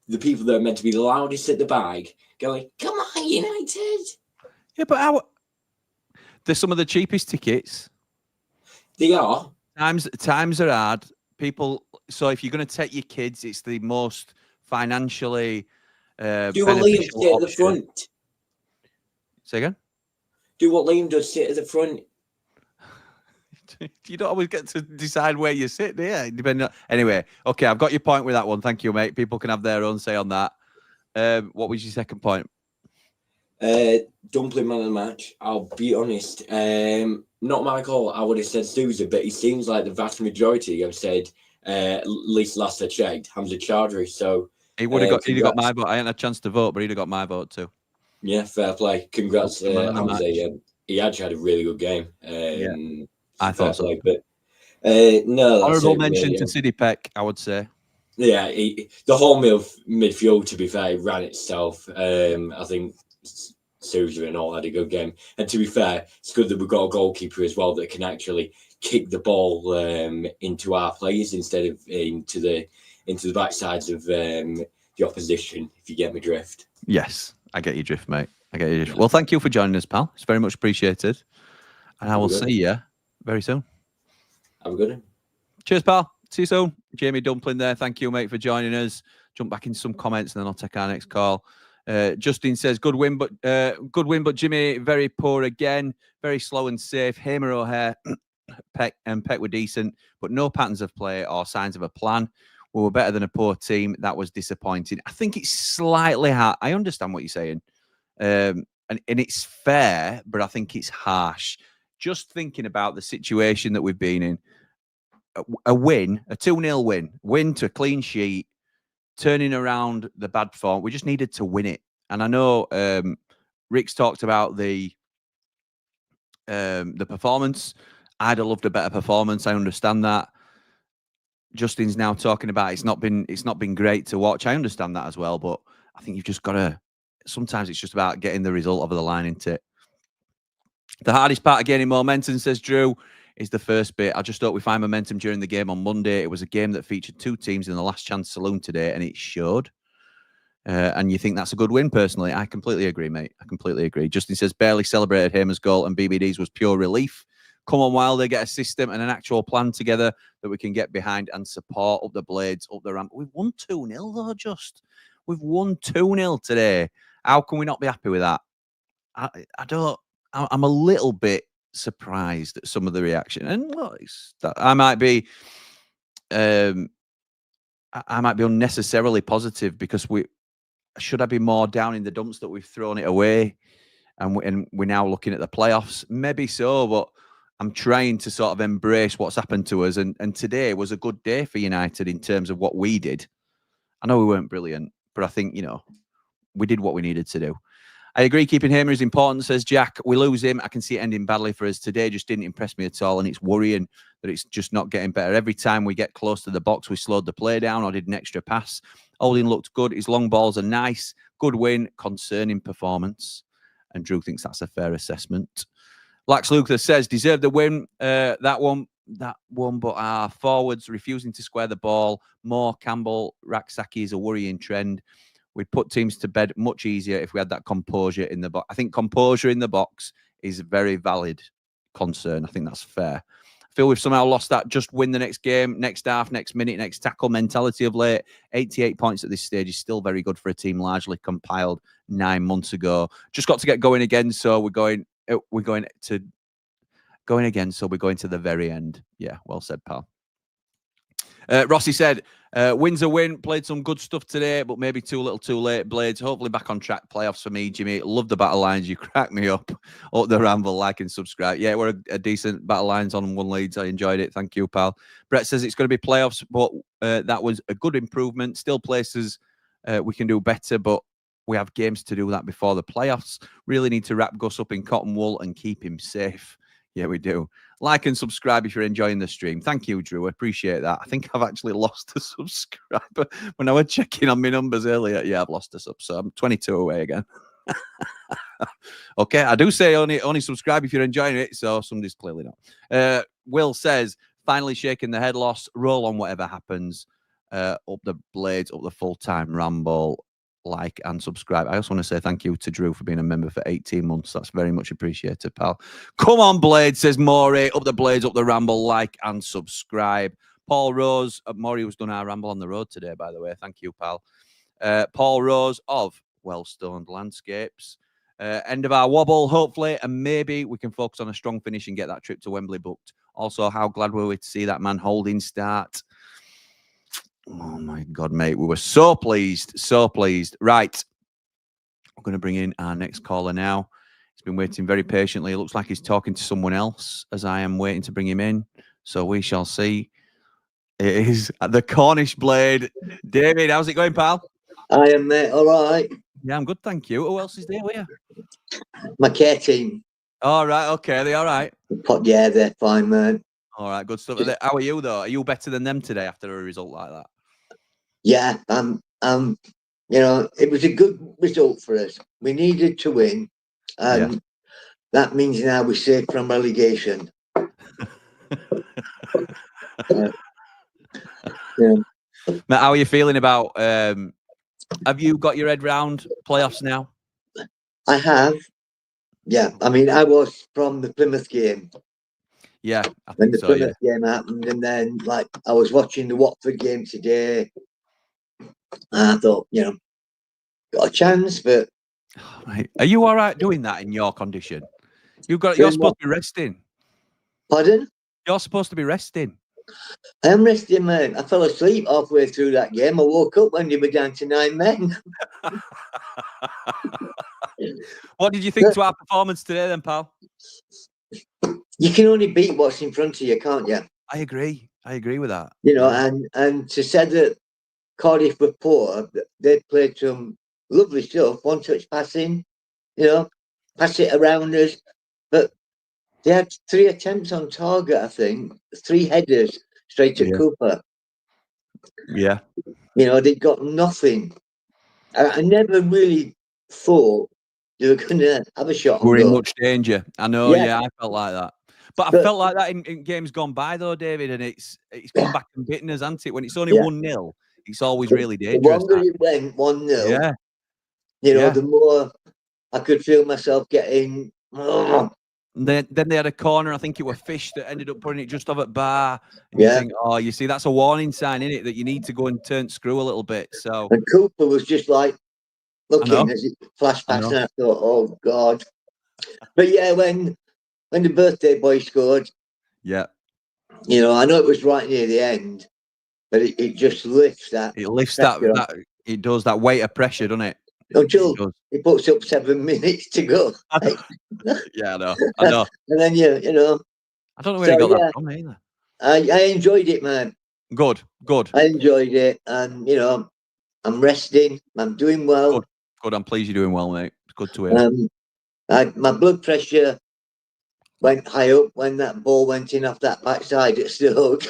Speaker 4: the people that are meant to be the loudest at the bag going, "Come on, United!"
Speaker 2: Yeah, but they're some of the cheapest tickets.
Speaker 4: They are.
Speaker 2: Times are hard. People. So if you're going to take your kids, it's the most financially
Speaker 4: do what Liam sit at the front.
Speaker 2: Say again.
Speaker 4: Do what Liam does, sit at the front.
Speaker 2: You don't always get to decide where you sit, do you? Depending on... Anyway, okay, I've got your point with that one. Thank you, mate. People can have their own say on that. What was your second point?
Speaker 4: Dumpling man of the match. I'll be honest. Not my call. I would have said Sousa, but it seems like the vast majority have said, at least last I checked, Hamza Chowdhury. So
Speaker 2: he would have got. He'd have got my vote. I hadn't had a chance to vote, but he'd have got my vote too.
Speaker 4: Yeah, fair play. Congrats, Hamza. He actually had a really good game.
Speaker 2: I thought so.
Speaker 4: But no.
Speaker 2: Honourable mention to Sidney Peck, I would say.
Speaker 4: Yeah, the whole midfield, to be fair, ran itself. I think Sousa and all had a good game. And to be fair, it's good that we've got a goalkeeper as well that can actually kick the ball into our players instead of into the backsides of the opposition, if you get my drift.
Speaker 2: Yes, I get your drift, mate. I get your drift. Well, thank you for joining us, pal. It's very much appreciated. And I will see you very soon.
Speaker 4: Have a good one.
Speaker 2: Cheers, pal. See you soon. Jamie Dumpling there. Thank you, mate, for joining us. Jump back in some comments and then I'll take our next call. Justin says, good win, but Jimmy, very poor again. Very slow and safe. Hamer O'Hare, Peck were decent, but no patterns of play or signs of a plan. We were better than a poor team. That was disappointing. I think it's slightly hard. I understand what you're saying. And it's fair, but I think it's harsh. Just thinking about the situation that we've been in, a win, a 2-0 win to a clean sheet, turning around the bad form. We just needed to win it. And I know Rick's talked about the performance. I'd have loved a better performance. I understand that. Justin's now talking about it's not been great to watch. I understand that as well, but I think you've just got to. Sometimes it's just about getting the result over the line, isn't it? The hardest part of gaining momentum, says Drew, is the first bit. I just hope we find momentum during the game on Monday. It was a game that featured two teams in the last chance saloon today, and it showed. And you think that's a good win, personally? I completely agree, mate. I completely agree. Justin says, barely celebrated Hamer's goal, and BBD's was pure relief. Come on, while they get a system and an actual plan together that we can get behind and support up the blades, up the ramp. We've won 2-0, though, just. We've won 2-0 today. How can we not be happy with that? I don't. I'm a little bit surprised at some of the reaction. And look, I might be unnecessarily positive because should I be more down in the dumps that we've thrown it away and we're now looking at the playoffs? Maybe so, but I'm trying to sort of embrace what's happened to us. And today was a good day for United in terms of what we did. I know we weren't brilliant, but I think, we did what we needed to do. I agree, keeping Hamer is important, says Jack. We lose him. I can see it ending badly for us. Today just didn't impress me at all, and it's worrying that it's just not getting better. Every time we get close to the box, we slowed the play down or did an extra pass. Holding looked good. His long balls are nice. Good win. Concerning performance. And Drew thinks that's a fair assessment. Lax Luther says, deserved the win. That one, but our forwards refusing to square the ball. Moore, Campbell, Raksaki is a worrying trend. We'd put teams to bed much easier if we had that composure in the box. I think composure in the box is a very valid concern. I think that's fair. I feel we've somehow lost that just win the next game, next half, next minute, next tackle mentality of late. 88 points at this stage is still very good for a team largely compiled 9 months ago. Just got to get going again, so we're going to the very end. Yeah, well said, pal. Rossi said, win's a win. Played some good stuff today, but maybe too little too late. Blades, hopefully back on track. Playoffs for me, Jimmy. Love the battle lines. You crack me up. The Ramble, like and subscribe. Yeah, we're a decent battle lines on one leads. I enjoyed it. Thank you, pal. Brett says it's going to be playoffs, but that was a good improvement. Still places we can do better, but we have games to do that before the playoffs. Really need to wrap Gus up in cotton wool and keep him safe. Yeah, we do. Like and subscribe if you're enjoying the stream. Thank you, Drew. I appreciate that. I think I've actually lost a subscriber. When I was checking on my numbers earlier, yeah, I've lost a sub. So I'm 22 away again. Okay, I do say only subscribe if you're enjoying it. So somebody's clearly not. Will says, finally shaking the head loss. Roll on whatever happens. Up the blades, up the full-time Ramble. Like and subscribe. I also want to say thank you to Drew for being a member for 18 months. That's very much appreciated, pal. Come on, Blade, says Maury. Up the blades, up the Ramble. Like and subscribe. Paul Rose. Maury was done our Ramble on the road today, by the way. Thank you, pal. Paul Rose of Well-Stoned Landscapes. End of our wobble, hopefully, and maybe we can focus on a strong finish and get that trip to Wembley booked. Also, how glad were we to see that man Holding start? Oh, my God, mate. We were so pleased. So pleased. Right. We're going to bring in our next caller now. He's been waiting very patiently. It looks like he's talking to someone else as I am waiting to bring him in. So we shall see. It is the Cornish Blade. David, how's it going, pal?
Speaker 5: I am, mate. All right.
Speaker 2: Yeah, I'm good, thank you. Who else is there with you?
Speaker 5: My care team.
Speaker 2: All right. Okay. Are they all right?
Speaker 5: Yeah, they're fine, man.
Speaker 2: All right. Good stuff. How are you, though? Are you better than them today after a result like that?
Speaker 5: Yeah, it was a good result for us. We needed to win, and that means now we're safe from relegation.
Speaker 2: Matt, how are you feeling about? Have you got your head round playoffs now?
Speaker 5: I have. Yeah, I mean, I was from the Plymouth game.
Speaker 2: Yeah, I
Speaker 5: when
Speaker 2: think
Speaker 5: the
Speaker 2: so.
Speaker 5: Plymouth game happened, and then I was watching the Watford game today. I thought, got a chance, but
Speaker 2: Right. Are you all right doing that in your condition? You're supposed to be resting.
Speaker 5: Pardon?
Speaker 2: You're supposed to be resting.
Speaker 5: I am resting, man. I fell asleep halfway through that game. I woke up when they were down to 9 men.
Speaker 2: What did you think to our performance today, then, pal?
Speaker 5: You can only beat what's in front of you, can't you?
Speaker 2: I agree. I agree with that.
Speaker 5: And to say that Cardiff were poor, they played some lovely stuff, one-touch passing, pass it around us. But they had 3 attempts on target, I think, 3 headers straight to Cooper.
Speaker 2: Yeah.
Speaker 5: They got nothing. I never really thought they were going to have a shot.
Speaker 2: We're in much danger. I know, yeah, I felt like that. But I felt like that in games gone by, though, David, and it's come back and bitten us, hasn't it? When it's only 1-0, it's always really dangerous.
Speaker 5: The longer it went 1-0, the more I could feel myself getting...
Speaker 2: Then they had a corner. I think it was Fish that ended up putting it just off at bar. And you think, you see, that's a warning sign, isn't it, that you need to go and turn screw a little bit. So,
Speaker 5: and Cooper was just like looking as it flashed past, and I thought, oh God. But yeah, when when the birthday boy scored,
Speaker 2: Yeah.
Speaker 5: you know, I know it was right near the end, but it just lifts that.
Speaker 2: It lifts
Speaker 5: pressure
Speaker 2: that. It does that weight of pressure, doesn't it?
Speaker 5: until it puts up 7 minutes to go.
Speaker 2: Yeah, I know. I know.
Speaker 5: And then you know.
Speaker 2: I don't know where he got that from either.
Speaker 5: I enjoyed it, man.
Speaker 2: Good.
Speaker 5: I enjoyed it, and you know, I'm resting. I'm doing well.
Speaker 2: Good. I'm pleased you're doing well, mate. It's good to hear.
Speaker 5: My blood pressure went high up when that ball went in off that backside at Stoke.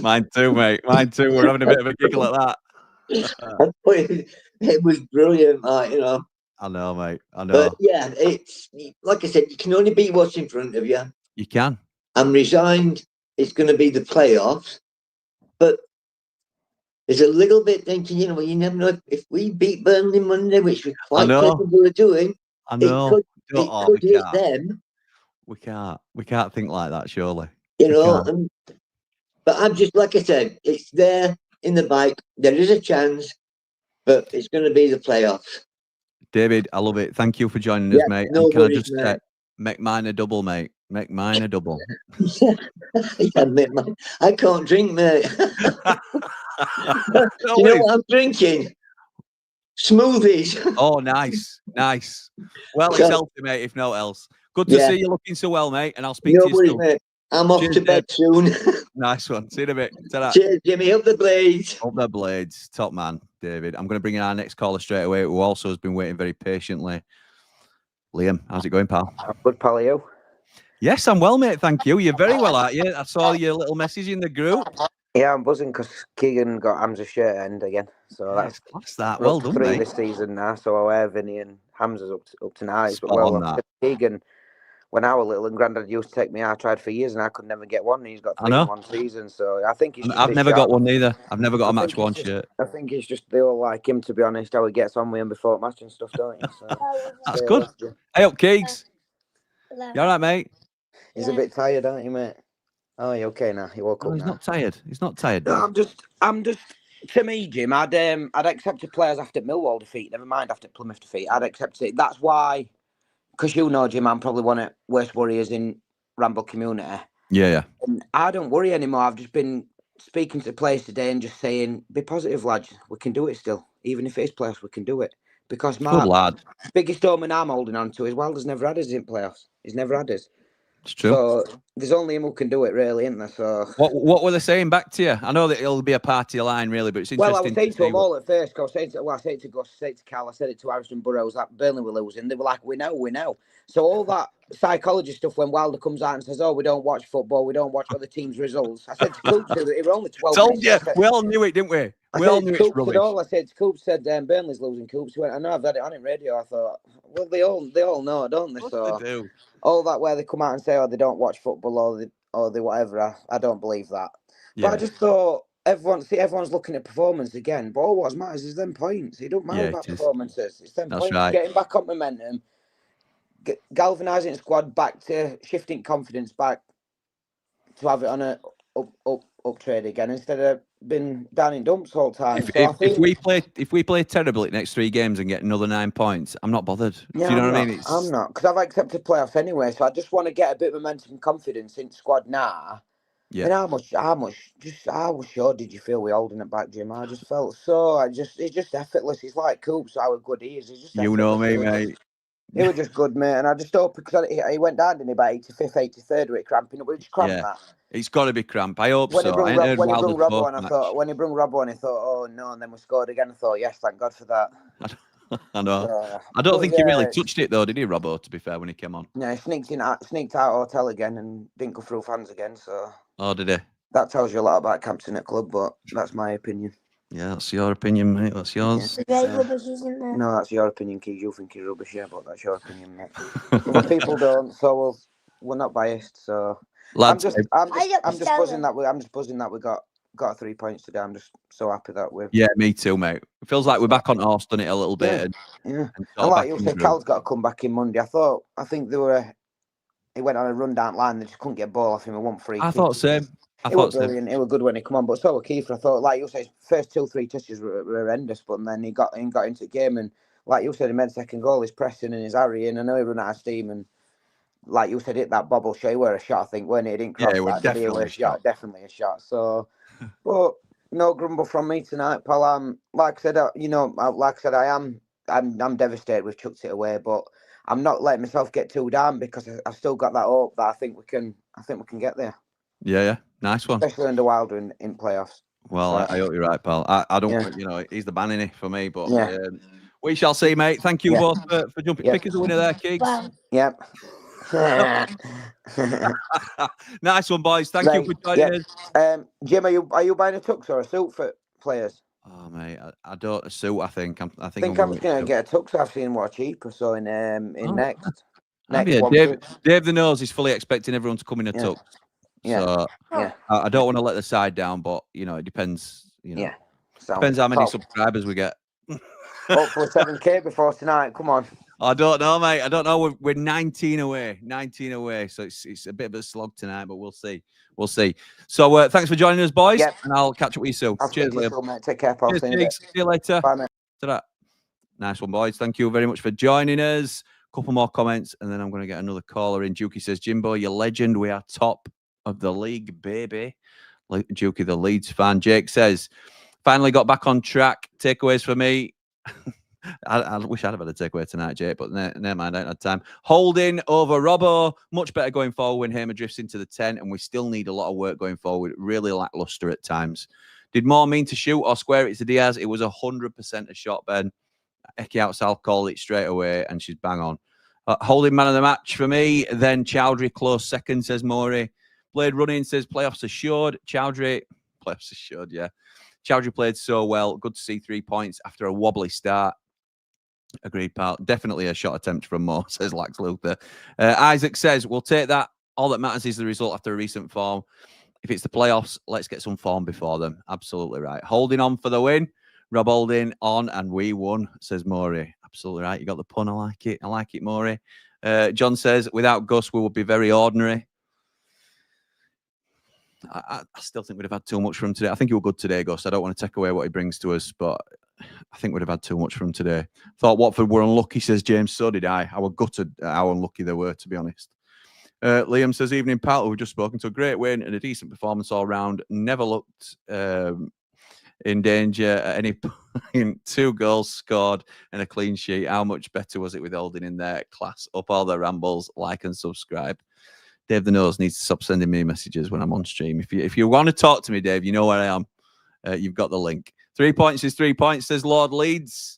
Speaker 2: Mine too, mate. Mine too. We're having a bit of a giggle at that.
Speaker 5: It was brilliant, you know.
Speaker 2: I know, mate. I know.
Speaker 5: But yeah, it's like I said, you can only beat what's in front of you.
Speaker 2: You can.
Speaker 5: I'm resigned. It's going to be the playoffs, but there's a little bit thinking, you know, well, you never know if we beat Burnley Monday, which we're quite capable of doing.
Speaker 2: I know.
Speaker 5: It could hit them.
Speaker 2: We can't think like that, surely.
Speaker 5: You know, but I'm just, like I said, it's there in the bike. There is a chance, but it's going to be the playoffs.
Speaker 2: David, I love it. Thank you for joining us, mate.
Speaker 5: No
Speaker 2: can
Speaker 5: worries,
Speaker 2: I just make mine a double, mate? Make mine a double.
Speaker 5: Yeah, mate, I can't drink, mate. You know what I'm drinking? Smoothies.
Speaker 2: Oh, nice. Well, it's healthy, mate, if no else. Good to see you looking so well, mate, and I'll speak to you soon.
Speaker 5: Mate. I'm off to bed soon.
Speaker 2: Nice one. See you in a bit. Ta-da.
Speaker 5: Cheers, Jimmy. Up the blades.
Speaker 2: Up the blades. Top man, David. I'm going to bring in our next caller straight away, who also has been waiting very patiently. Liam, how's it going, pal?
Speaker 6: Good, pal, are you?
Speaker 2: Yes, I'm well, mate. Thank you. You're very well, aren't you? I saw your little message in the group.
Speaker 6: Yeah, I'm buzzing because Keegan got Hamza's shirt end again. So that's
Speaker 2: that. Well done,
Speaker 6: 3
Speaker 2: mate.
Speaker 6: this season now. So I'll wear Vinny and Hamza's up to 9.
Speaker 2: Spot
Speaker 6: But well,
Speaker 2: on that.
Speaker 6: Keegan, when I was little and Grandad used to take me, I tried for years and I could never get one. He's got 3 in 1 season. So I think he's
Speaker 2: I've never got one either. I've never got a match worn shirt.
Speaker 6: I think it's just they all like him, to be honest, how he gets on with him before match and stuff, don't you? So,
Speaker 2: that's good. Hey up, Keegs. You all right, mate?
Speaker 6: He's a bit tired, aren't you, mate? Oh, you okay now? You woke up
Speaker 2: he's
Speaker 6: now.
Speaker 2: not tired. He's not tired.
Speaker 6: No, I'm just. To me, Jim, I'd accept players after Millwall defeat. Never mind after Plymouth defeat. I'd accept it. That's why, because you know, Jim, I'm probably one of the worst worriers in Ramble community.
Speaker 2: Yeah.
Speaker 6: And I don't worry anymore. I've just been speaking to players today and just saying, be positive, lads. We can do it still. Even if it is playoffs, we can do it. Because my biggest omen I'm holding on to is Wilder's never had us in playoffs. He's never had us.
Speaker 2: It's true.
Speaker 6: So there's only him who can do it, really, isn't there? So
Speaker 2: what were they saying back to you? I know that it'll be a party line, really, but it's interesting.
Speaker 6: Well, I was saying to them all at first. I said it to Gus, I said it to Cal, I said it to Harrison Burrows that Burnley were losing. They were like, we know. So all that psychology stuff when Wilder comes out and says, "Oh, we don't watch football, we don't watch other teams' results." I said to Coops, it were only 12.
Speaker 2: Told you, we all knew it, didn't we? We all knew it's rubbish.
Speaker 6: I said to Coops, Burnley's losing. Coops went, I know, I've had it on in radio. I thought, well, they all know, don't they? So
Speaker 2: they do.
Speaker 6: All that where they come out and say, "Oh, they don't watch football," or they whatever. I don't believe that. Yeah. But I just thought everyone's looking at performance again. But all what matters is them points. It don't matter about performances. It's them points. Right. Getting back on momentum, galvanising squad back to shifting confidence back to have it on a up trade again instead of been down in dumps all the time.
Speaker 2: If we play terribly next 3 games and get another 9 points, I'm not bothered.
Speaker 6: Yeah,
Speaker 2: do you know what I mean?
Speaker 6: I'm not, because I've accepted playoffs anyway, so I just want to get a bit of momentum and confidence in the squad now. Yeah. And how sure did you feel we holding it back, Jim? I just felt it's just effortless. It's like Coops, how good he is. It's just
Speaker 2: you know me, mate.
Speaker 6: He was just good, mate, and I just hope, because he went down, didn't he, about 85th, 83rd with cramping up. We just cramped that.
Speaker 2: It's got to be cramp. I hope so.
Speaker 6: When he brung Robbo on, I thought, oh no, and then we scored again. I thought, yes, thank God for that.
Speaker 2: I know. I don't think he really touched it though, did he, Robbo? To be fair, when he came on.
Speaker 6: Yeah, he sneaked out hotel again and didn't go through fans again. So.
Speaker 2: Oh, did he?
Speaker 6: That tells you a lot about Campson at club, but that's my opinion.
Speaker 2: Yeah, that's your opinion, mate. That's yours.
Speaker 6: Yeah. Rubbish, isn't it? No, that's your opinion, Keith. You think he's rubbish, yeah, but that's your opinion, mate. Other people don't, so we're not biased. So lads, I'm just buzzing that we got 3 points today. I'm just so happy that we're.
Speaker 2: Yeah, me too, mate. It feels like we're back on horse, doesn't it, a little bit?
Speaker 6: Yeah. And like you said, Cal's got to come back in Monday. I think he went on a run down line. They just couldn't get a ball off him. He won free.
Speaker 2: I thought same.
Speaker 6: It was brilliant. It was good when he come on, but so were Kiefer. I thought, like you said, his first 2-3 touches were horrendous, but then he got into the game, and like you said, he made second goal. He's pressing and he's harrying. I know he ran out of steam, and like you said, hit that Bob O'Shea were a shot, I think, when it didn't cross that.
Speaker 2: Definitely a shot.
Speaker 6: Definitely a shot. So, but no grumble from me tonight, pal. Like I said, I'm devastated we've chucked it away, but I'm not letting myself get too down because I've still got that hope that I think we can get there.
Speaker 2: Yeah, nice one.
Speaker 6: Especially under Wilder in playoffs.
Speaker 2: Well, I hope you're right, pal. I don't, he's the man in it for me, but we shall see, mate. Thank you both for jumping. Pick us a winner there, Keeks.
Speaker 6: Wow. Yep.
Speaker 2: Nice one, boys. Thank you for joining us.
Speaker 6: Jim, are you buying a tux or a suit for players?
Speaker 2: Oh, mate, I don't a suit. I think I'm
Speaker 6: just going to get a tux. I've seen what cheaper. So in next
Speaker 2: Dave the Nose is fully expecting everyone to come in a tux. So I don't want to let the side down, but it depends. Depends how many subscribers we get.
Speaker 6: Hopefully 7K before tonight. Come on.
Speaker 2: I don't know, mate. I don't know. We're 19 away. So it's a bit of a slog tonight, but we'll see. So thanks for joining us, boys. Yep. And I'll catch up with you soon.
Speaker 6: Cheers, Liam. Mate. Take care, pal.
Speaker 2: See you later.
Speaker 6: Bye, mate.
Speaker 2: Ta-da. Nice one, boys. Thank you very much for joining us. Couple more comments, and then I'm going to get another caller in. Jukey says, Jimbo, you're legend. We are top of the league, baby. Jukey, the Leeds fan. Jake says, finally got back on track. Takeaways for me. I wish I'd have had a takeaway tonight, Jake, but never mind, I don't have time. Holding over Robbo. Much better going forward when Hamer drifts into the 10, and we still need a lot of work going forward. Really lackluster at times. Did Moore mean to shoot or square it to Diaz? It was 100% a shot, Ben. Eki Outsal called it straight away, and she's bang on. Holding man of the match for me. Then Chowdhury close second, says Maury. Blade running, says playoffs assured. Chowdhury, playoffs assured, yeah. Chowdhury played so well. Good to see 3 points after a wobbly start. Agreed, pal. Definitely a shot attempt from Moore, says Lax Luther. Isaac says, we'll take that. All that matters is the result after a recent form. If it's the playoffs, let's get some form before them. Absolutely right. Holding on for the win. Rob Holding on, and we won, says Maury. Absolutely right. You got the pun. I like it, Maury. John says, without Gus, we would be very ordinary. I still think we'd have had too much from today. I think he was good today, Gus. I don't want to take away what he brings to us, but I think we'd have had too much from today. Thought Watford were unlucky, says James. So did I. I was gutted at how unlucky they were, to be honest. Liam says, evening, pal. We've just spoken to a great win and a decent performance all round. Never looked in danger at any point. 2 goals scored and a clean sheet. How much better was it with Holding in there? Class. Up all the rambles. Like and subscribe. Dave the Nose needs to stop sending me messages when I'm on stream. If you want to talk to me, Dave, you know where I am. You've got the link. 3 points is 3 points, says Lord Leeds.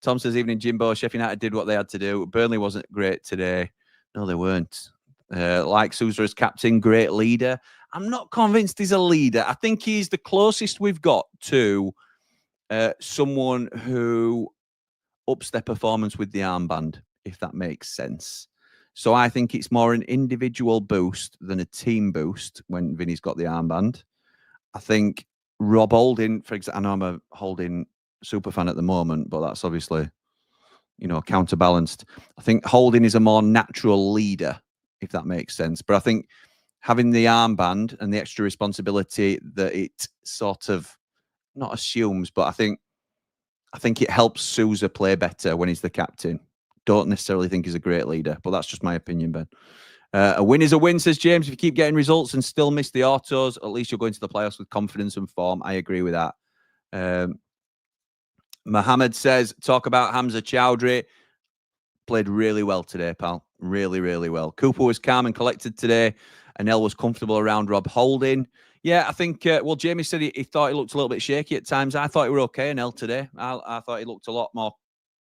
Speaker 2: Tom says, evening, Jimbo. Sheffield United did what they had to do. Burnley wasn't great today. No, they weren't. Like Sousa as captain, great leader. I'm not convinced he's a leader. I think he's the closest we've got to someone who ups their performance with the armband, if that makes sense. So I think it's more an individual boost than a team boost when Vinny's got the armband. I think Rob Holding, for example, I know I'm a Holding super fan at the moment, but that's obviously, counterbalanced. I think Holding is a more natural leader, if that makes sense. But I think having the armband and the extra responsibility that it sort of not assumes, but I think it helps Sousa play better when he's the captain. Don't necessarily think he's a great leader, but that's just my opinion, Ben. A win is a win, says James. If you keep getting results and still miss the autos, at least you'll go into the playoffs with confidence and form. I agree with that. Mohammed says, talk about Hamza Chowdhury. Played really well today, pal. Really, really well. Cooper was calm and collected today. Anel was comfortable around Rob Holding. Yeah, I think, Jamie said he thought he looked a little bit shaky at times. I thought he were okay, Anel, today. I thought he looked a lot more,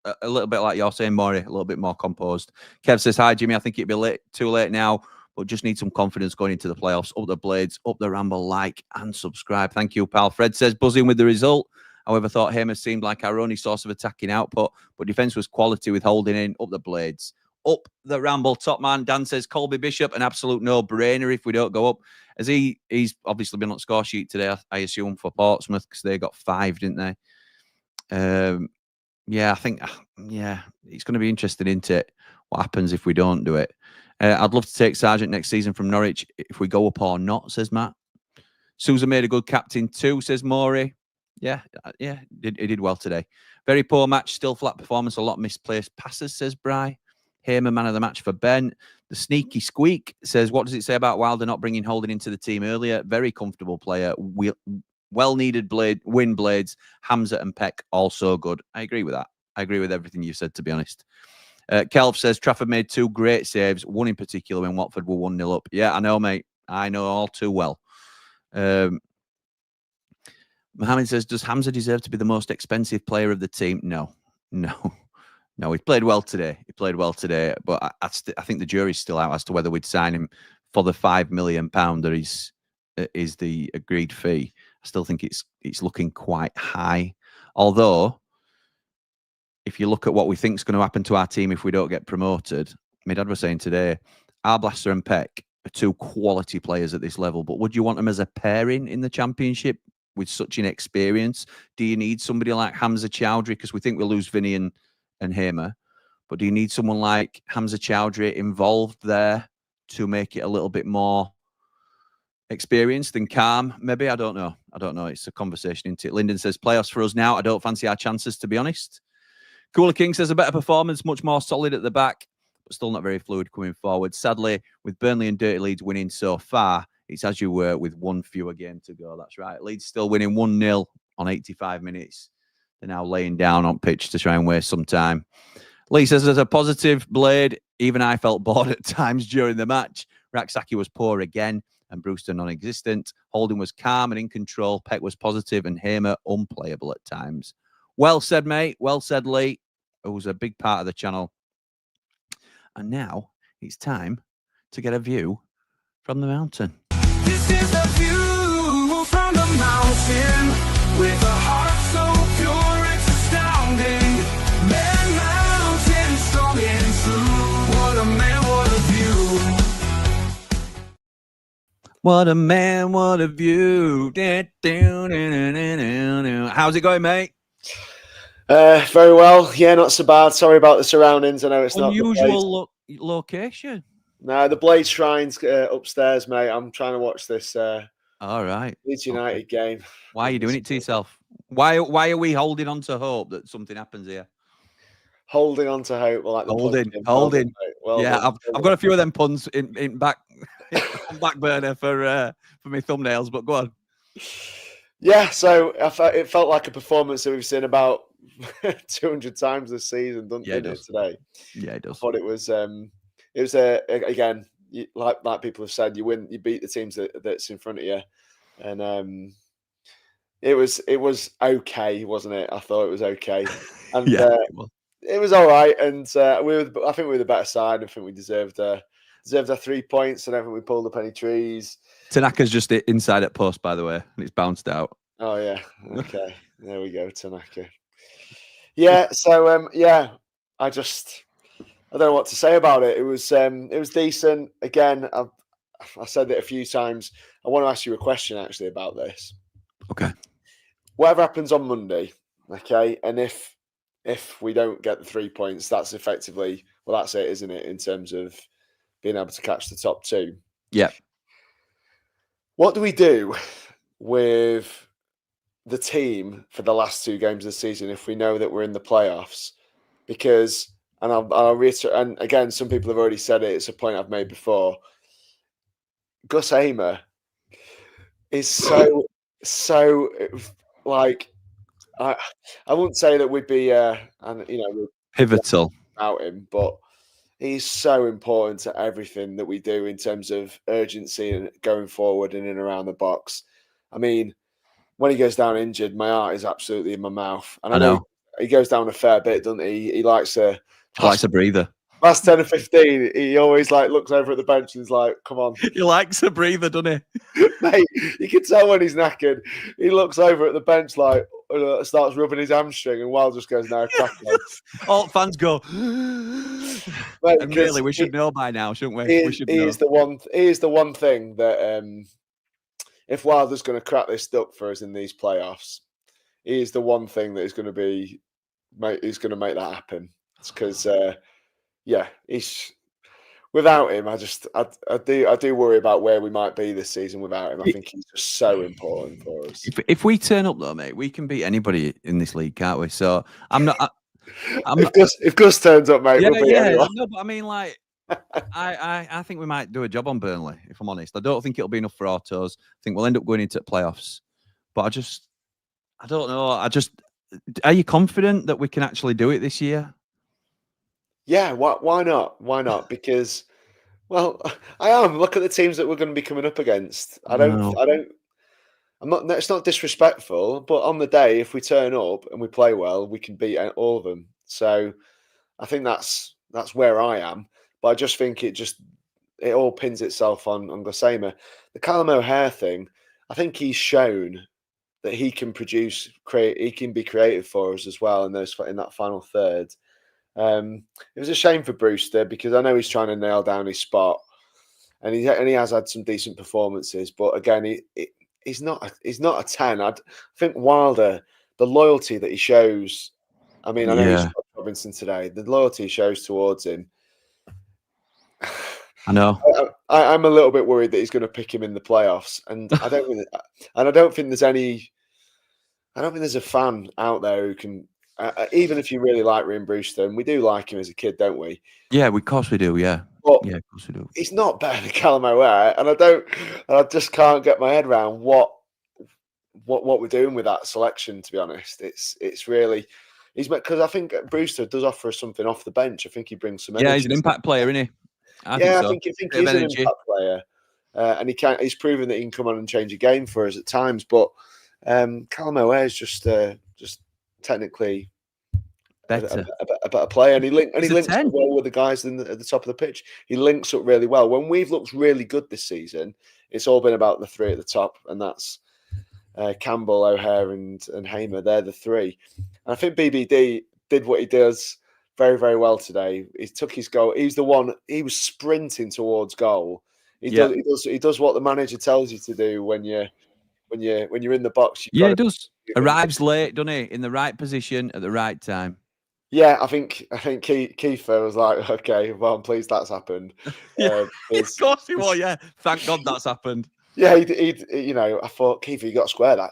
Speaker 2: a little bit like you're saying, Maury, a little bit more composed. Kev says, hi, Jimmy. I think it'd be too late now, but just need some confidence going into the playoffs. Up the blades, up the ramble, like and subscribe. Thank you, pal. Fred says, buzzing with the result. However, thought Hamer seemed like our only source of attacking output, but defence was quality with Holding in. Up the blades, up the ramble. Top man, Dan says, Colby Bishop, an absolute no-brainer if we don't go up. As he's obviously been on the score sheet today, I assume, for Portsmouth, because they got 5, didn't they? Yeah, I think, it's going to be interesting, isn't it? What happens if we don't do it? I'd love to take Sargent next season from Norwich if we go up or not, says Matt. Sousa made a good captain too, says Maury. Yeah, he did well today. Very poor match, still flat performance, a lot of misplaced passes, says Bry. Hamer, man of the match for Ben. The Sneaky Squeak says, what does it say about Wilder not bringing Holding into the team earlier? Very comfortable player. Well-needed win blades. Hamza and Peck also good. I agree with that. I agree with everything you said, to be honest. Kelv says, Trafford made 2 great saves, one in particular when Watford were 1-0 up. Yeah, I know, mate. I know all too well. Mohammed says, does Hamza deserve to be the most expensive player of the team? No. He played well today. But I think the jury's still out as to whether we'd sign him for the £5 million that is the agreed fee. I still think it's looking quite high. Although, if you look at what we think is going to happen to our team if we don't get promoted, my dad was saying today, Arblaster and Peck are 2 quality players at this level. But would you want them as a pairing in the Championship with such inexperience? Do you need somebody like Hamza Chowdhury? Because we think we'll lose Vinny and Hamer. But do you need someone like Hamza Chowdhury involved there to make it a little bit more experienced and calm? Maybe. I don't know. It's a conversation, isn't it? Lyndon says, playoffs for us now. I don't fancy our chances, to be honest. Cooler King says, a better performance, much more solid at the back, but still not very fluid coming forward. Sadly, with Burnley and Dirty Leeds winning so far, it's as you were with 1 fewer game to go. That's right. Leeds still winning 1-0 on 85 minutes. They're now laying down on pitch to try and waste some time. Lee says, as a positive, Blade, even I felt bored at times during the match. Raksaki was poor again and Brewster non-existent. Holding was calm and in control. Peck was positive and Hamer unplayable at times. Well said, mate. Well said, Lee, who's a big part of the channel. And now it's time to get a view from the mountain.
Speaker 7: This is the view from the mountain with a heart so pure it's astounding. Man mountain strong and true. What a man, what a view.
Speaker 2: What a man, what a view. How's it going, mate?
Speaker 8: Very well. Yeah, not so bad. Sorry about the surroundings. I know it's
Speaker 2: unusual location.
Speaker 8: No, the Blade Shrine's upstairs, mate. I'm trying to watch this
Speaker 2: all right.
Speaker 8: Leeds United game.
Speaker 2: Why are you doing it to yourself? Why are we holding on to hope that something happens here?
Speaker 8: Holding on to hope. Well, like
Speaker 2: holding.
Speaker 8: Well
Speaker 2: yeah,
Speaker 8: done.
Speaker 2: I've got a few of them puns in back back burner for my thumbnails, but go on.
Speaker 8: Yeah, so it felt like a performance that we've seen about 200 times this season, doesn't it? Today.
Speaker 2: Yeah, it does.
Speaker 8: But it was again, like people have said, you beat the teams that's in front of you, and it was okay, wasn't it? I thought it was okay, and it was all right. And I think we were the better side. I think we deserved our 3 points. I don't think we pulled up any trees.
Speaker 2: Tanaka's just inside at post, by the way, and it's bounced out.
Speaker 8: Oh yeah, okay, there we go, Tanaka. Yeah, so I don't know what to say about it. It was decent. Again, I said it a few times. I want to ask you a question actually about this.
Speaker 2: Okay.
Speaker 8: Whatever happens on Monday, okay, and if we don't get the 3 points, that's effectively, well, that's it, isn't it, in terms of being able to catch the top 2?
Speaker 2: Yeah.
Speaker 8: What do we do with the team for the last 2 games of the season if we know that we're in the playoffs? Because, and I'll reiterate, and again, some people have already said it, it's a point I've made before, Gus Hamer is so like, I wouldn't say that we'd be
Speaker 2: pivotal
Speaker 8: about him, but he's so important to everything that we do in terms of urgency and going forward and in and around the box. I mean, when he goes down injured, my heart is absolutely in my mouth. And I know he goes down a fair bit, doesn't he? He likes a
Speaker 2: breather.
Speaker 8: Last 10 or 15, he always looks over at the bench and is like, come on.
Speaker 2: He likes a breather, doesn't he?
Speaker 8: Mate, you can tell when he's knackered. He looks over at the bench starts rubbing his hamstring, and Wild just goes, no, crack on.
Speaker 2: All fans go, mate, and really, we should know by now, shouldn't we?
Speaker 8: He is the one thing that if Wilder's going to crack this duck for us in these playoffs, he is the one thing that is going to be, he's going to make that happen. It's because, he's without him. I do worry about where we might be this season without him. I think he's just so important for us.
Speaker 2: If we turn up though, mate, we can beat anybody in this league, can't we? So I'm not.
Speaker 8: if Gus turns up, mate, we'll beat anyone.
Speaker 2: No, but I mean, like, I think we might do a job on Burnley, if I'm honest. I don't think it'll be enough for our toes. I think we'll end up going into playoffs. But I don't know. Are you confident that we can actually do it this year?
Speaker 8: Yeah, why not? Why not? Because, well, I am. Look at the teams that we're going to be coming up against. It's not disrespectful, but on the day, if we turn up and we play well, we can beat all of them. So I think that's where I am. But I just think it all pins itself on Gassama. The Callum O'Hare thing, I think he's shown that he can he can be creative for us as well in that final third. It was a shame for Brewster because I know he's trying to nail down his spot, and he has had some decent performances. But again, he's not a 10. I think Wilder, the loyalty that he shows. I mean, I know he's got Robinson today. The loyalty he shows towards him.
Speaker 2: I know.
Speaker 8: I'm a little bit worried that he's going to pick him in the playoffs, and I don't think there's a fan out there who can. Even if you really like Ryan Brewster, and we do like him as a kid, don't we?
Speaker 2: Yeah, of course we do. Yeah,
Speaker 8: but
Speaker 2: yeah, of course we do.
Speaker 8: He's not better than Callum O'Hare, and I just can't get my head around what we're doing with that selection. To be honest, it's really because I think Brewster does offer us something off the bench. I think he brings some energy.
Speaker 2: Yeah, he's an impact player, isn't he? I
Speaker 8: think he's an impact player, and he's proven that he can come on and change a game for us at times. But Callum O'Hare is just technically
Speaker 2: better,
Speaker 8: a better player, and he links up well with the guys at the top of the pitch. He links up really well. When we've looked really good this season, it's all been about the three at the top, and that's Campbell, O'Hare, and Hamer. They're the three. And I think BBD did what he does very, very well today. He took his goal. He's the one. He was sprinting towards goal. He does what the manager tells you to do when you're in the box.
Speaker 2: He does. Arrives late, doesn't he? In the right position at the right time.
Speaker 8: Yeah, I think Kiefer was like, okay, well, I'm pleased that's happened.
Speaker 2: Of course he was. Yeah, thank God that's happened.
Speaker 8: Yeah, he I thought, Kiefer, you got to square that.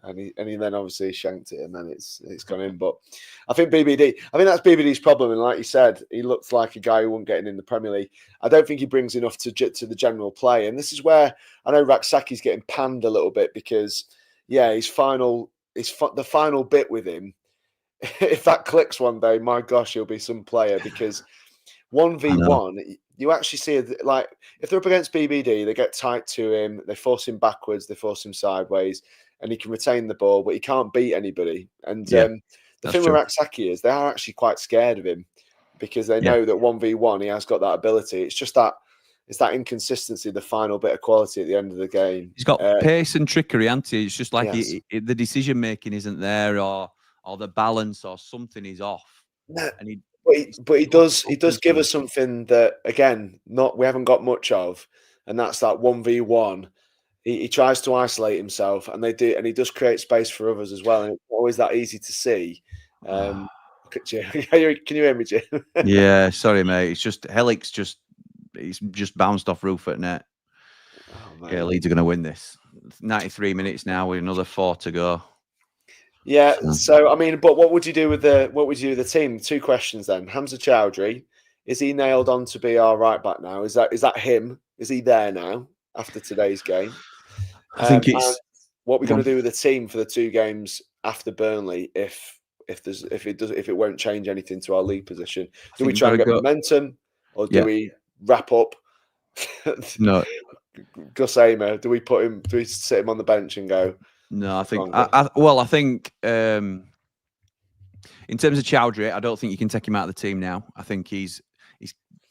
Speaker 8: And he then obviously shanked it, and then it's gone in. But I think that's BBD's problem. And like you said, he looks like a guy who won't get in the Premier League. I don't think he brings enough to the general play. And this is where I know Raksaki's getting panned a little bit because, the final bit with him, if that clicks one day, my gosh, he'll be some player because 1v1, you actually see like if they're up against BBD, they get tight to him, they force him backwards, they force him sideways, and he can retain the ball, but he can't beat anybody. And the thing with Raksaki is they are actually quite scared of him because they know that 1v1 he has got that ability. It's just that inconsistency, the final bit of quality at the end of the game.
Speaker 2: He's got pace and trickery, hasn't he? It's just like the decision making isn't there, or the balance or something is off.
Speaker 8: No, and he does give us something that again we haven't got much of, and that's that 1v1. He tries to isolate himself, and he does create space for others as well. And it's not always that easy to see. Look at you. Can you hear me, Jim?
Speaker 2: Yeah, sorry, mate. It's just he's just bounced off roof at net. Yeah, Leeds are going to win this. 93 minutes now with another 4 to go.
Speaker 8: Yeah. So I mean, but what would you do with the team? 2 questions then. Hamza Chowdhury, is he nailed on to be our right back now? Is that him? Is he there now after today's game?
Speaker 2: I think it's
Speaker 8: what we're going to do with the team for the 2 games after Burnley if it won't change anything to our league position. Do we try and get momentum, or do we wrap up?
Speaker 2: No.
Speaker 8: Gassama, do we sit him on the bench and go?
Speaker 2: No, I think. I think in terms of Chowdhury, I don't think you can take him out of the team now. I think he's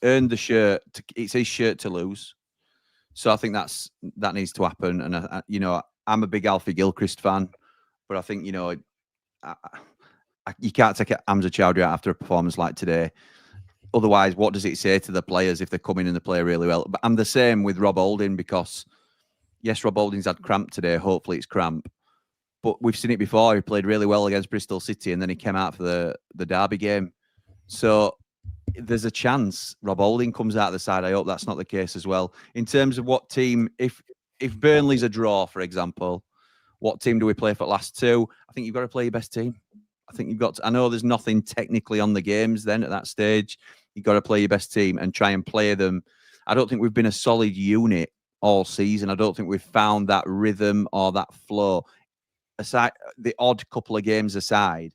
Speaker 2: earned the shirt. It's his shirt to lose. So I think that needs to happen. And I'm a big Alfie Gilchrist fan, but I think you can't take Hamza Chowdhury out after a performance like today. Otherwise, what does it say to the players if they come in and they play really well? But I'm the same with Rob Holding because. Yes, Rob Holding's had cramp today. Hopefully it's cramp. But we've seen it before. He played really well against Bristol City and then he came out for the Derby game. So there's a chance Rob Holding comes out of the side. I hope that's not the case as well. In terms of what team, if Burnley's a draw, for example, what team do we play for the last 2? I think you've got to play your best team. I think you've got to, I know there's nothing technically on the games then at that stage. You've got to play your best team and try and play them. I don't think we've been a solid unit all season. I don't think we've found that rhythm or that flow. Aside the odd couple of games aside,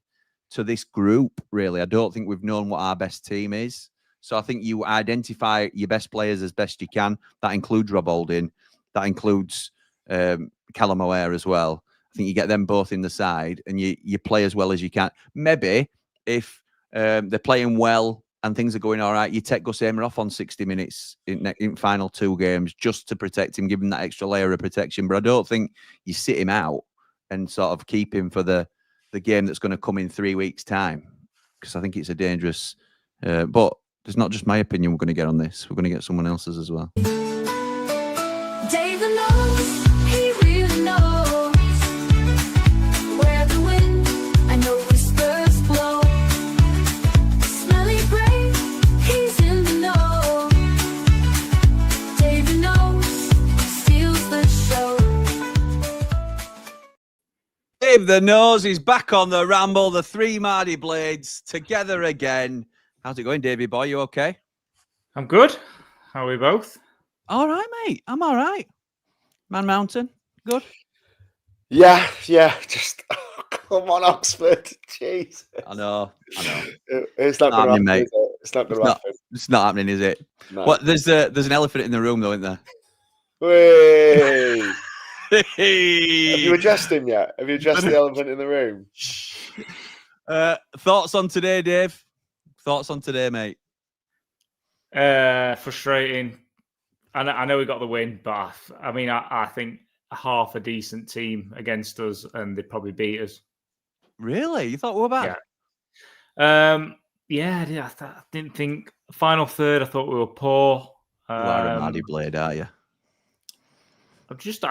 Speaker 2: to this group, really, I don't think we've known what our best team is. So I think you identify your best players as best you can. That includes Rob Holding. That includes Callum O'Hare as well. I think you get them both in the side and you play as well as you can. Maybe if they're playing well and things are going all right, you take Gus Hamer off on 60 minutes in final 2 games just to protect him, give him that extra layer of protection. But I don't think you sit him out and sort of keep him for the game that's going to come in 3 weeks' time, because I think it's a dangerous... but it's not just my opinion we're going to get on this. We're going to get someone else's as well.
Speaker 7: David knows, he really knows where the wind, I know whispers blow. Smelly brain, he's in the know. David knows, steals the show.
Speaker 2: Dave the Nose is back on the Ramble. The 3 Mardy Blades together again. How's it going, Davey boy? You okay?
Speaker 9: I'm good. How are we both?
Speaker 2: All right, mate. I'm all right. Man Mountain, good?
Speaker 8: Yeah. Just come on, Oxford. Jeez.
Speaker 2: I know.
Speaker 8: It's not going to happen,
Speaker 2: mate.
Speaker 8: is it? It's not going to happen.
Speaker 2: It's not happening, is it?
Speaker 8: No.
Speaker 2: What? There's an elephant in the room, though, isn't there?
Speaker 8: Whey! Have you addressed him yet? Have you addressed the elephant in the room?
Speaker 2: Thoughts on today, Dave? Thoughts on today, mate?
Speaker 9: Frustrating. I know we got the win, but I think half a decent team against us, and they probably beat us.
Speaker 2: Really? You thought we were bad?
Speaker 9: Yeah. I didn't think final third. I thought we were poor.
Speaker 2: You are a Mardy Blade, are you?
Speaker 9: I'm just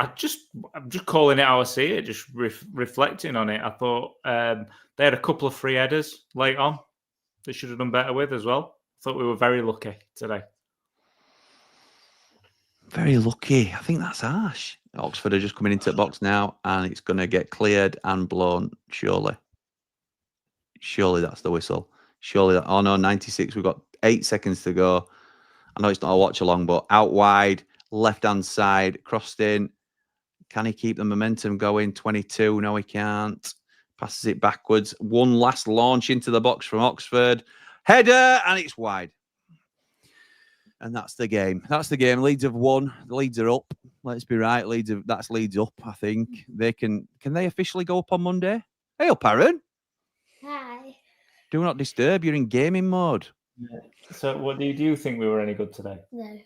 Speaker 9: calling it how I see it. Just reflecting on it. I thought they had a couple of free headers late on. They should have done better with as well. I thought we were very lucky today.
Speaker 2: Very lucky. I think that's harsh. Oxford are just coming into the box now, and it's going to get cleared and blown, surely. Surely that's the whistle. Surely that... Oh, no, 96. We've got 8 seconds to go. I know it's not a watch-along, but out wide, left-hand side, crossed in. Can he keep the momentum going? 22. No, he can't. Passes it backwards. One last launch into the box from Oxford. Header, and it's wide. And that's the game. That's the game. Leeds have won. The Leeds are up. Let's be right. That's Leeds up, I think. They can they officially go up on Monday? Hey up, Aaron.
Speaker 10: Hi.
Speaker 2: Do not disturb. You're in gaming mode.
Speaker 9: Yeah. So what do you think we were any good today?
Speaker 10: No.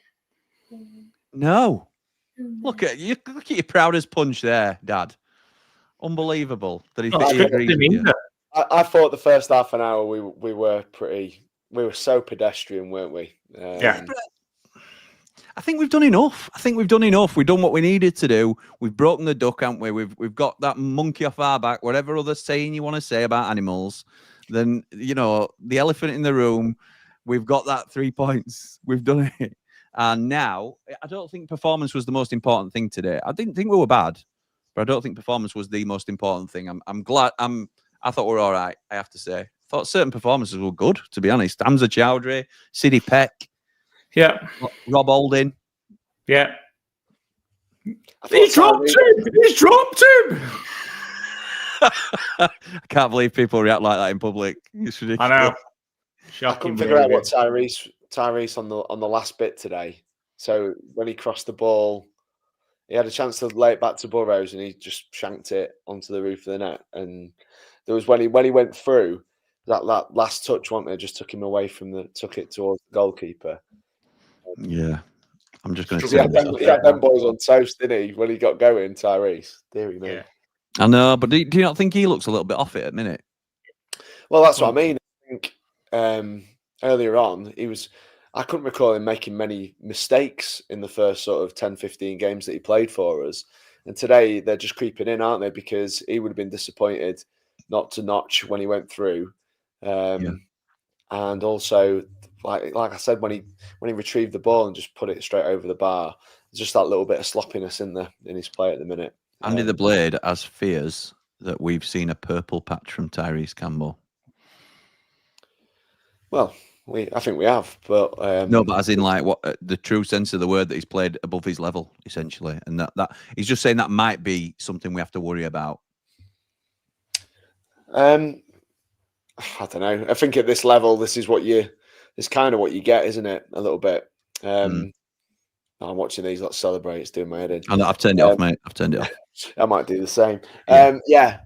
Speaker 2: No. Look at your proud as punch there, Dad. Unbelievable that he agrees with you.
Speaker 8: I thought the first half an hour we were so pedestrian, weren't we?
Speaker 9: Yeah.
Speaker 2: I think we've done enough. We've done what we needed to do. We've broken the duck, haven't we? We've got that monkey off our back. Whatever other saying you want to say about animals, then the elephant in the room. We've got that 3 points. We've done it, and now I don't think performance was the most important thing today. I didn't think we were bad, but I don't think performance was the most important thing. I'm glad. I thought we were all right. I have to say. I thought certain performances were good, to be honest. Hamza Chowdhury, Siddy Peck.
Speaker 9: Yeah.
Speaker 2: Rob Holding.
Speaker 9: Yeah. He dropped him!
Speaker 2: I can't believe people react like that in public. It's ridiculous.
Speaker 9: I know.
Speaker 8: I couldn't figure out what Tyrese on the last bit today. So when he crossed the ball, he had a chance to lay it back to Burrows, and he just shanked it onto the roof of the net. And there was when he went through that last touch, wasn't it? Just took him away took it towards the goalkeeper.
Speaker 2: Yeah, I'm just going to
Speaker 8: say he had them boys on toast, didn't he? When he got going, Tyrese. Deary me.
Speaker 2: Yeah. I know, but do you not think he looks a little bit off it at the minute?
Speaker 8: Well, that's what I mean. I think earlier on, I couldn't recall him making many mistakes in the first sort of 10, 15 games that he played for us. And today they're just creeping in, aren't they? Because he would have been disappointed not to notch when he went through. And also, like I said, when he retrieved the ball and just put it straight over the bar, there's just that little bit of sloppiness in his play at the minute.
Speaker 2: Andy the Blade has fears that we've seen a purple patch from Tyrese Campbell?
Speaker 8: Well, I think we have, but
Speaker 2: no, but as in like what the true sense of the word, that he's played above his level essentially, and that he's just saying that might be something we have to worry about.
Speaker 8: I don't know. I think at this level, it's kind of what you get, isn't it? A little bit. I'm watching these lot celebrate. It's doing my head in.
Speaker 2: I've turned it off, mate. I've turned it off.
Speaker 8: I might do the same.
Speaker 2: Yeah.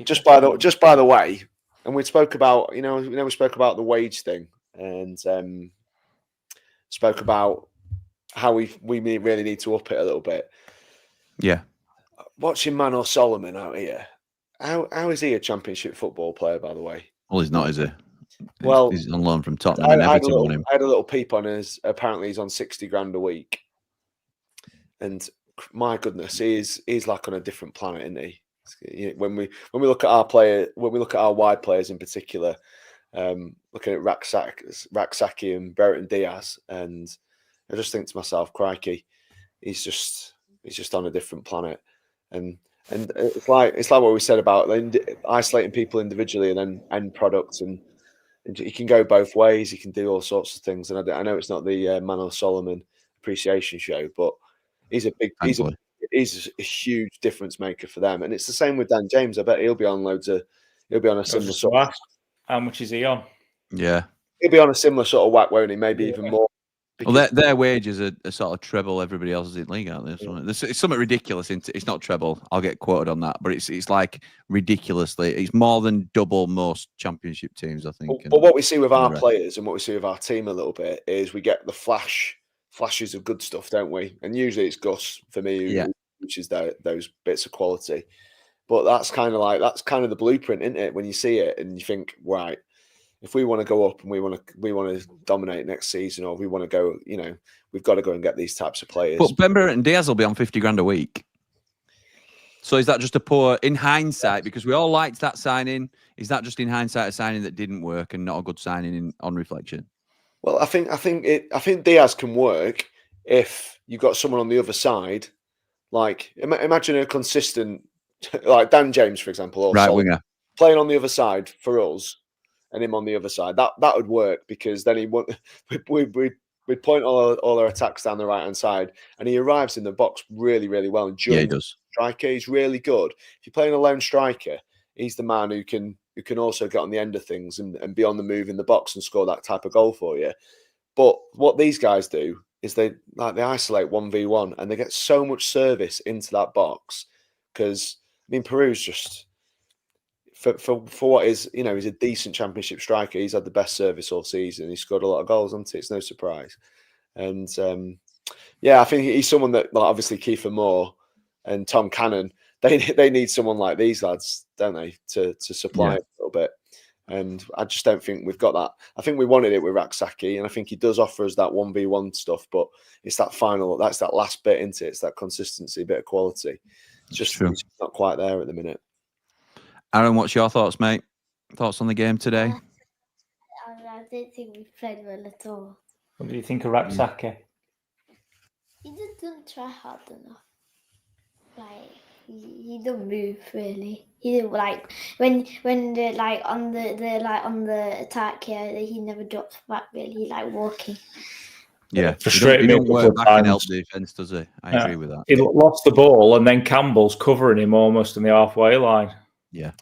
Speaker 8: Just by the way, and we spoke about we spoke about the wage thing, and spoke about how we really need to up it a little bit.
Speaker 2: Yeah.
Speaker 8: Watching Manor Solomon out here, how is he a Championship football player, by the way?
Speaker 2: Well, he's not, is he?
Speaker 8: Well,
Speaker 2: he's on loan from Tottenham and Everton on him.
Speaker 8: I had a little peep on his. Apparently, he's on 60 grand a week, and my goodness, he's like on a different planet, isn't he? When we look at our wide players in particular, looking at Raksaki and Brereton Diaz, and I just think to myself, crikey, he's just on a different planet, and it's like what we said about isolating people individually and then end products, and he can go both ways. He can do all sorts of things, and I know it's not the Manor Solomon appreciation show, but he's a huge difference maker for them, and it's the same with Dan James. I bet he'll be on a similar sort of.
Speaker 9: How much is he on?
Speaker 2: Yeah,
Speaker 8: he'll be on a similar sort of whack, won't he? Maybe even more.
Speaker 2: Well, their wages are sort of treble everybody else's in league, aren't they? It's something ridiculous. It's not treble. I'll get quoted on that, but it's like ridiculously. It's more than double most Championship teams, I think.
Speaker 8: But what we see with our players and what we see with our team a little bit is we get the flashes of good stuff, don't we? And usually it's Gus for me, which is those bits of quality. But that's kind of the blueprint, isn't it? When you see it and you think, right, if we want to go up and we want to dominate next season, or we want to go, we've got to go and get these types of players.
Speaker 2: But Brereton and Diaz will be on 50 grand a week. So is that just a poor, in hindsight, because we all liked that signing, is that just in hindsight a signing that didn't work and not a good signing on reflection?
Speaker 8: Well, I think Diaz can work if you've got someone on the other side. Like, imagine a consistent, like Dan James, for example, or
Speaker 2: right winger
Speaker 8: playing on the other side for us, and him on the other side. That would work, because then we'd point all our attacks down the right hand side, and he arrives in the box really, really well. And
Speaker 2: he does.
Speaker 8: Striker, he's really good. If you're playing a lone striker, he's the man who can also get on the end of things and be on the move in the box and score that type of goal for you. But what these guys do is they isolate 1v1, and they get so much service into that box, because Peru's just for what is, he's a decent Championship striker. He's had the best service all season. He scored a lot of goals, hasn't he? It's no surprise. And I think he's someone that, like, obviously Kiefer Moore and Tom Cannon, they need someone like these lads, don't they, to supply a little bit. And I just don't think we've got that. I think we wanted it with Raksaki, and I think he does offer us that 1v1 stuff, but it's that's that last bit, isn't it? It's that consistency, bit of quality. It's just not quite there at the minute.
Speaker 2: Aaron, what's your thoughts, mate? Thoughts on the game today?
Speaker 10: I don't think we played well at all.
Speaker 9: What do you think of Raksaki?
Speaker 10: He just didn't try hard enough. Like, he don't move really. He didn't, like, when the on the attack here, he never drops back really. He like walking.
Speaker 2: Yeah, he don't work back and help the defence, does he? I agree with that.
Speaker 9: He lost the ball, and then Campbell's covering him almost in the halfway line.
Speaker 2: Yeah.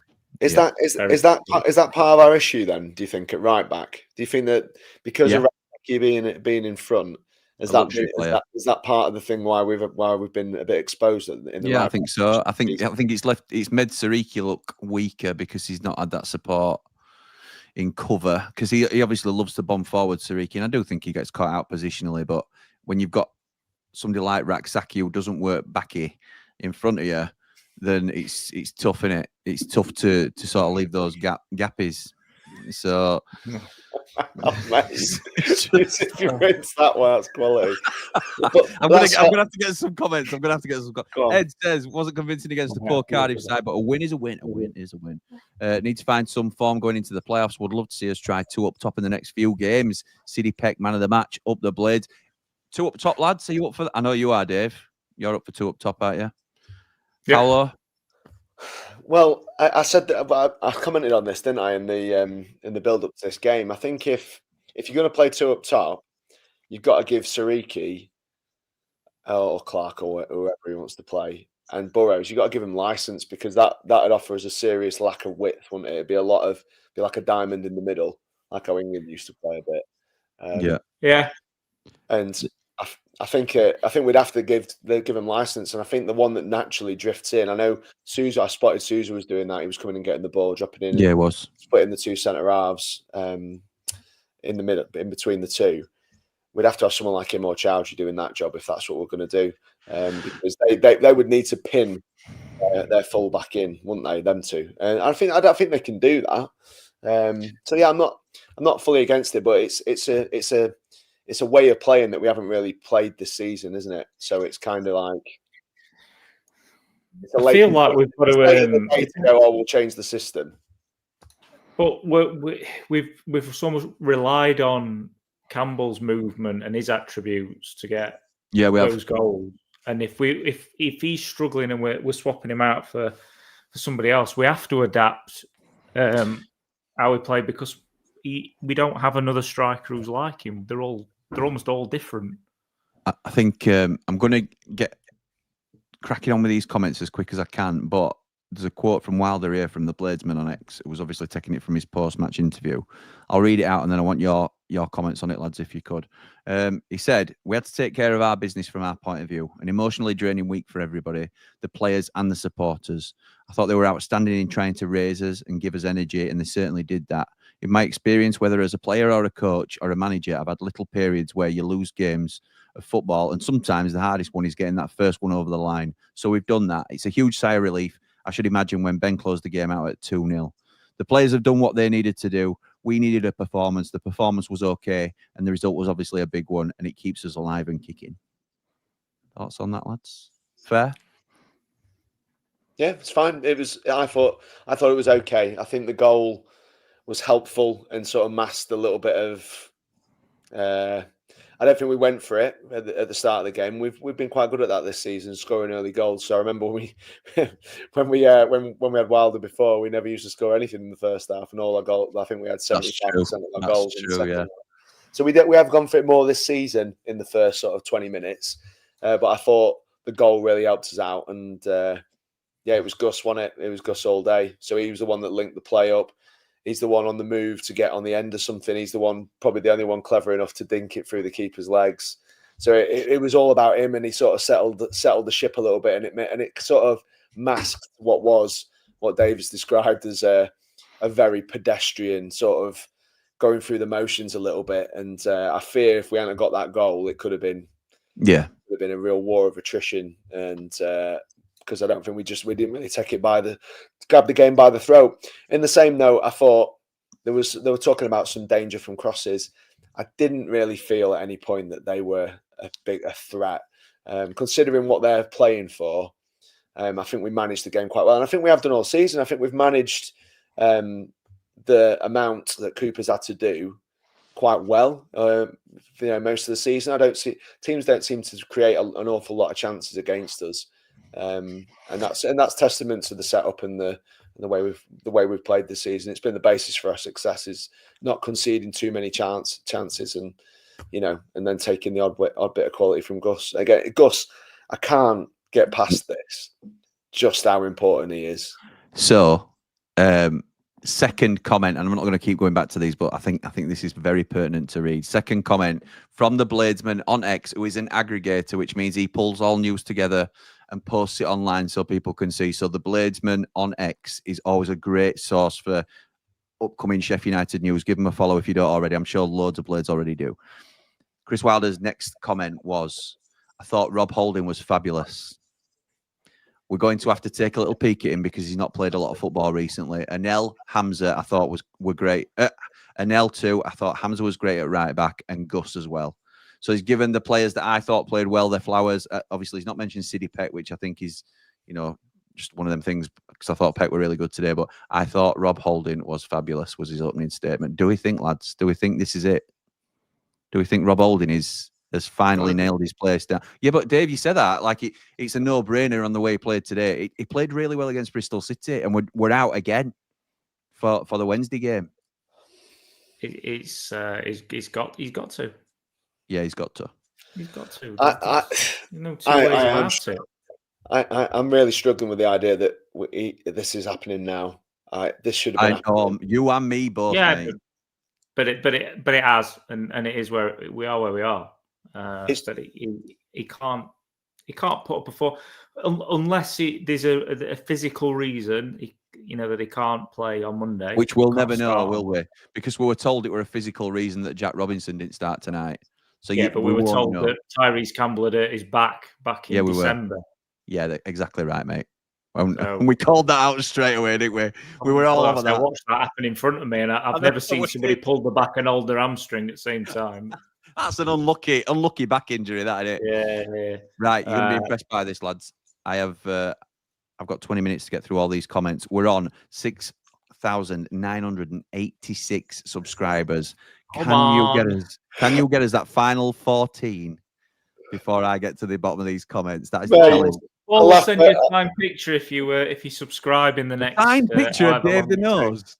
Speaker 8: Is that part of our issue then? Do you think at right back? Do you think that because of Raksaki being in front, is that part of the thing why we've been a bit exposed in the
Speaker 2: I think so. I think it's made Siriki look weaker because he's not had that support in cover, because he obviously loves to bomb forward, Siriki, and I do think he gets caught out positionally. But when you've got somebody like Raksaki who doesn't work backy in front of you, then it's tough, innit? It's tough to sort of leave those gappies. So
Speaker 8: if you rinse that way, that's quality.
Speaker 2: I'm gonna have to get some comments. Ed says wasn't convincing against the poor Cardiff side, but a win is a win. A win is a win. Need to find some form going into the playoffs. Would love to see us try 2 up top in the next few games. City Peck, man of the match, up the blade. 2 up top, lads. Are you up for that? I know you are, Dave. You're up for 2 up top, aren't you?
Speaker 9: Yeah.
Speaker 2: Paolo?
Speaker 8: Well, I said that I commented on this, didn't I, in the build up to this game. I think if you're going to play two up top, you've got to give Sariki or Clark or whoever he wants to play and Burrows. You've got to give him license because that would offer us a serious lack of width, wouldn't it? It'd be like a diamond in the middle, like how England used to play a bit.
Speaker 9: Yeah.
Speaker 8: And I think we'd have to give him license, and I think the one that naturally drifts in. I know Sousa. I spotted Sousa was doing that. He was coming and getting the ball, dropping in.
Speaker 2: Yeah, he was
Speaker 8: splitting the two centre halves in the middle, in between the two. We'd have to have someone like him or Chowdhury doing that job if that's what we're going to do, because they would need to pin their full back in, wouldn't they? Them two, and I don't think they can do that. So yeah, I'm not fully against it, but it's a way of playing that we haven't really played this season, isn't it? So it's kind of like
Speaker 9: I feel like we've got to
Speaker 8: go. Oh, we'll change the system.
Speaker 9: But we've so much relied on Campbell's movement and his attributes to get those goals. And if he's struggling and we're swapping him out for somebody else, we have to adapt how we play because we don't have another striker who's like him. They're almost all different.
Speaker 2: I think I'm going to get cracking on with these comments as quick as I can, but there's a quote from Wilder here from the Bladesman on X. It was obviously taking it from his post-match interview. I'll read it out and then I want your comments on it, lads, if you could. He said, "We had to take care of our business from our point of view. An emotionally draining week for everybody, the players and the supporters. I thought they were outstanding in trying to raise us and give us energy, and they certainly did that. In my experience, whether as a player or a coach or a manager, I've had little periods where you lose games of football, and sometimes the hardest one is getting that first one over the line. So we've done that. It's a huge sigh of relief. I should imagine when Ben closed the game out at 2-0. The players have done what they needed to do. We needed a performance. The performance was okay, and the result was obviously a big one, and it keeps us alive and kicking." Thoughts on that, lads? Fair?
Speaker 8: Yeah, it's fine. It was. I thought it was okay. I think the goal was helpful and sort of masked a little bit of. I don't think we went for it at the start of the game. We've been quite good at that this season, scoring early goals. So I remember when we had Wilder before, we never used to score anything in the first half, and all our goals. I think we had 75% of our goals in the second half. So we have gone for it more this season in the first sort of 20 minutes. But I thought the goal really helped us out, and yeah, it was Gus, wasn't it? It was Gus all day. So he was the one that linked the play up. He's the one on the move to get on the end of something. He's the one, probably the only one clever enough to dink it through the keeper's legs. So it was all about him, and he sort of settled the ship a little bit, and it sort of masked what Davis described as a very pedestrian sort of going through the motions a little bit. And I fear if we hadn't got that goal, it could have been a real war of attrition. And because I don't think we didn't really grab the game by the throat. In the same note, I thought they were talking about some danger from crosses. I didn't really feel at any point that they were a threat, considering what they're playing for. I think we managed the game quite well, and I think we have done all season. I think we've managed the amount that Cooper's had to do quite well. Most of the season, teams don't seem to create an awful lot of chances against us. And that's testament to the setup and the way we've played this season. It's been the basis for our success, is not conceding too many chances, and and then taking the odd bit of quality from Gus. Again, Gus, I can't get past this, just how important he is.
Speaker 2: So, second comment, and I'm not going to keep going back to these, but I think this is very pertinent to read. Second comment from the Bladesman on X, who is an aggregator, which means he pulls all news together and posts it online so people can see. So the Bladesman on X is always a great source for upcoming Sheffield United news. Give him a follow if you don't already. I'm sure loads of Blades already do. Chris Wilder's next comment was, "I thought Rob Holding was fabulous. We're going to have to take a little peek at him because he's not played a lot of football recently. Anel, Hamza, I thought were great. Anel too, I thought Hamza was great at right back, and Gus as well. So he's given the players that I thought played well their flowers. Obviously, he's not mentioned Siddy Peck, which I think is, just one of them things, because I thought Peck were really good today. But I thought Rob Holding was fabulous, was his opening statement. Do we think, lads, this is it? Do we think Rob Holding is has finally nailed his place down. Yeah, but Dave, you said that like it's a no-brainer on the way he played today. He played really well against Bristol City, and we're out again for the Wednesday game.
Speaker 9: He's got to.
Speaker 2: Yeah, he's got to.
Speaker 9: He's got to.
Speaker 8: No two ways about it. I'm really struggling with the idea that this is happening now. This should have been happening.
Speaker 2: You and me both.
Speaker 9: Yeah,
Speaker 2: mate.
Speaker 9: but it has, and it is where we are. That he can't put up a performance unless there's a physical reason. That he can't play on Monday,
Speaker 2: which we'll never know, will we? Because we were told it were a physical reason that Jack Robinson didn't start tonight. So
Speaker 9: yeah, but we were told that Tyrese Campbell is back in December.
Speaker 2: Yeah, exactly right, mate. And we called that out straight away, didn't we? We were all over that.
Speaker 9: I watched that happen in front of me, and I've never seen somebody pull the back and hold their hamstring at the same time.
Speaker 2: That's an unlucky back injury, that, isn't it?
Speaker 9: Yeah.
Speaker 2: Right, you're gonna be impressed by this, lads. I've got 20 minutes to get through all these comments. We're on 6,986 subscribers. Can you get us that final 14 before I get to the bottom of these comments? That is the challenge.
Speaker 9: Well, we'll send you a signed picture if you subscribe in the next.
Speaker 2: Signed picture of Dave the Nose.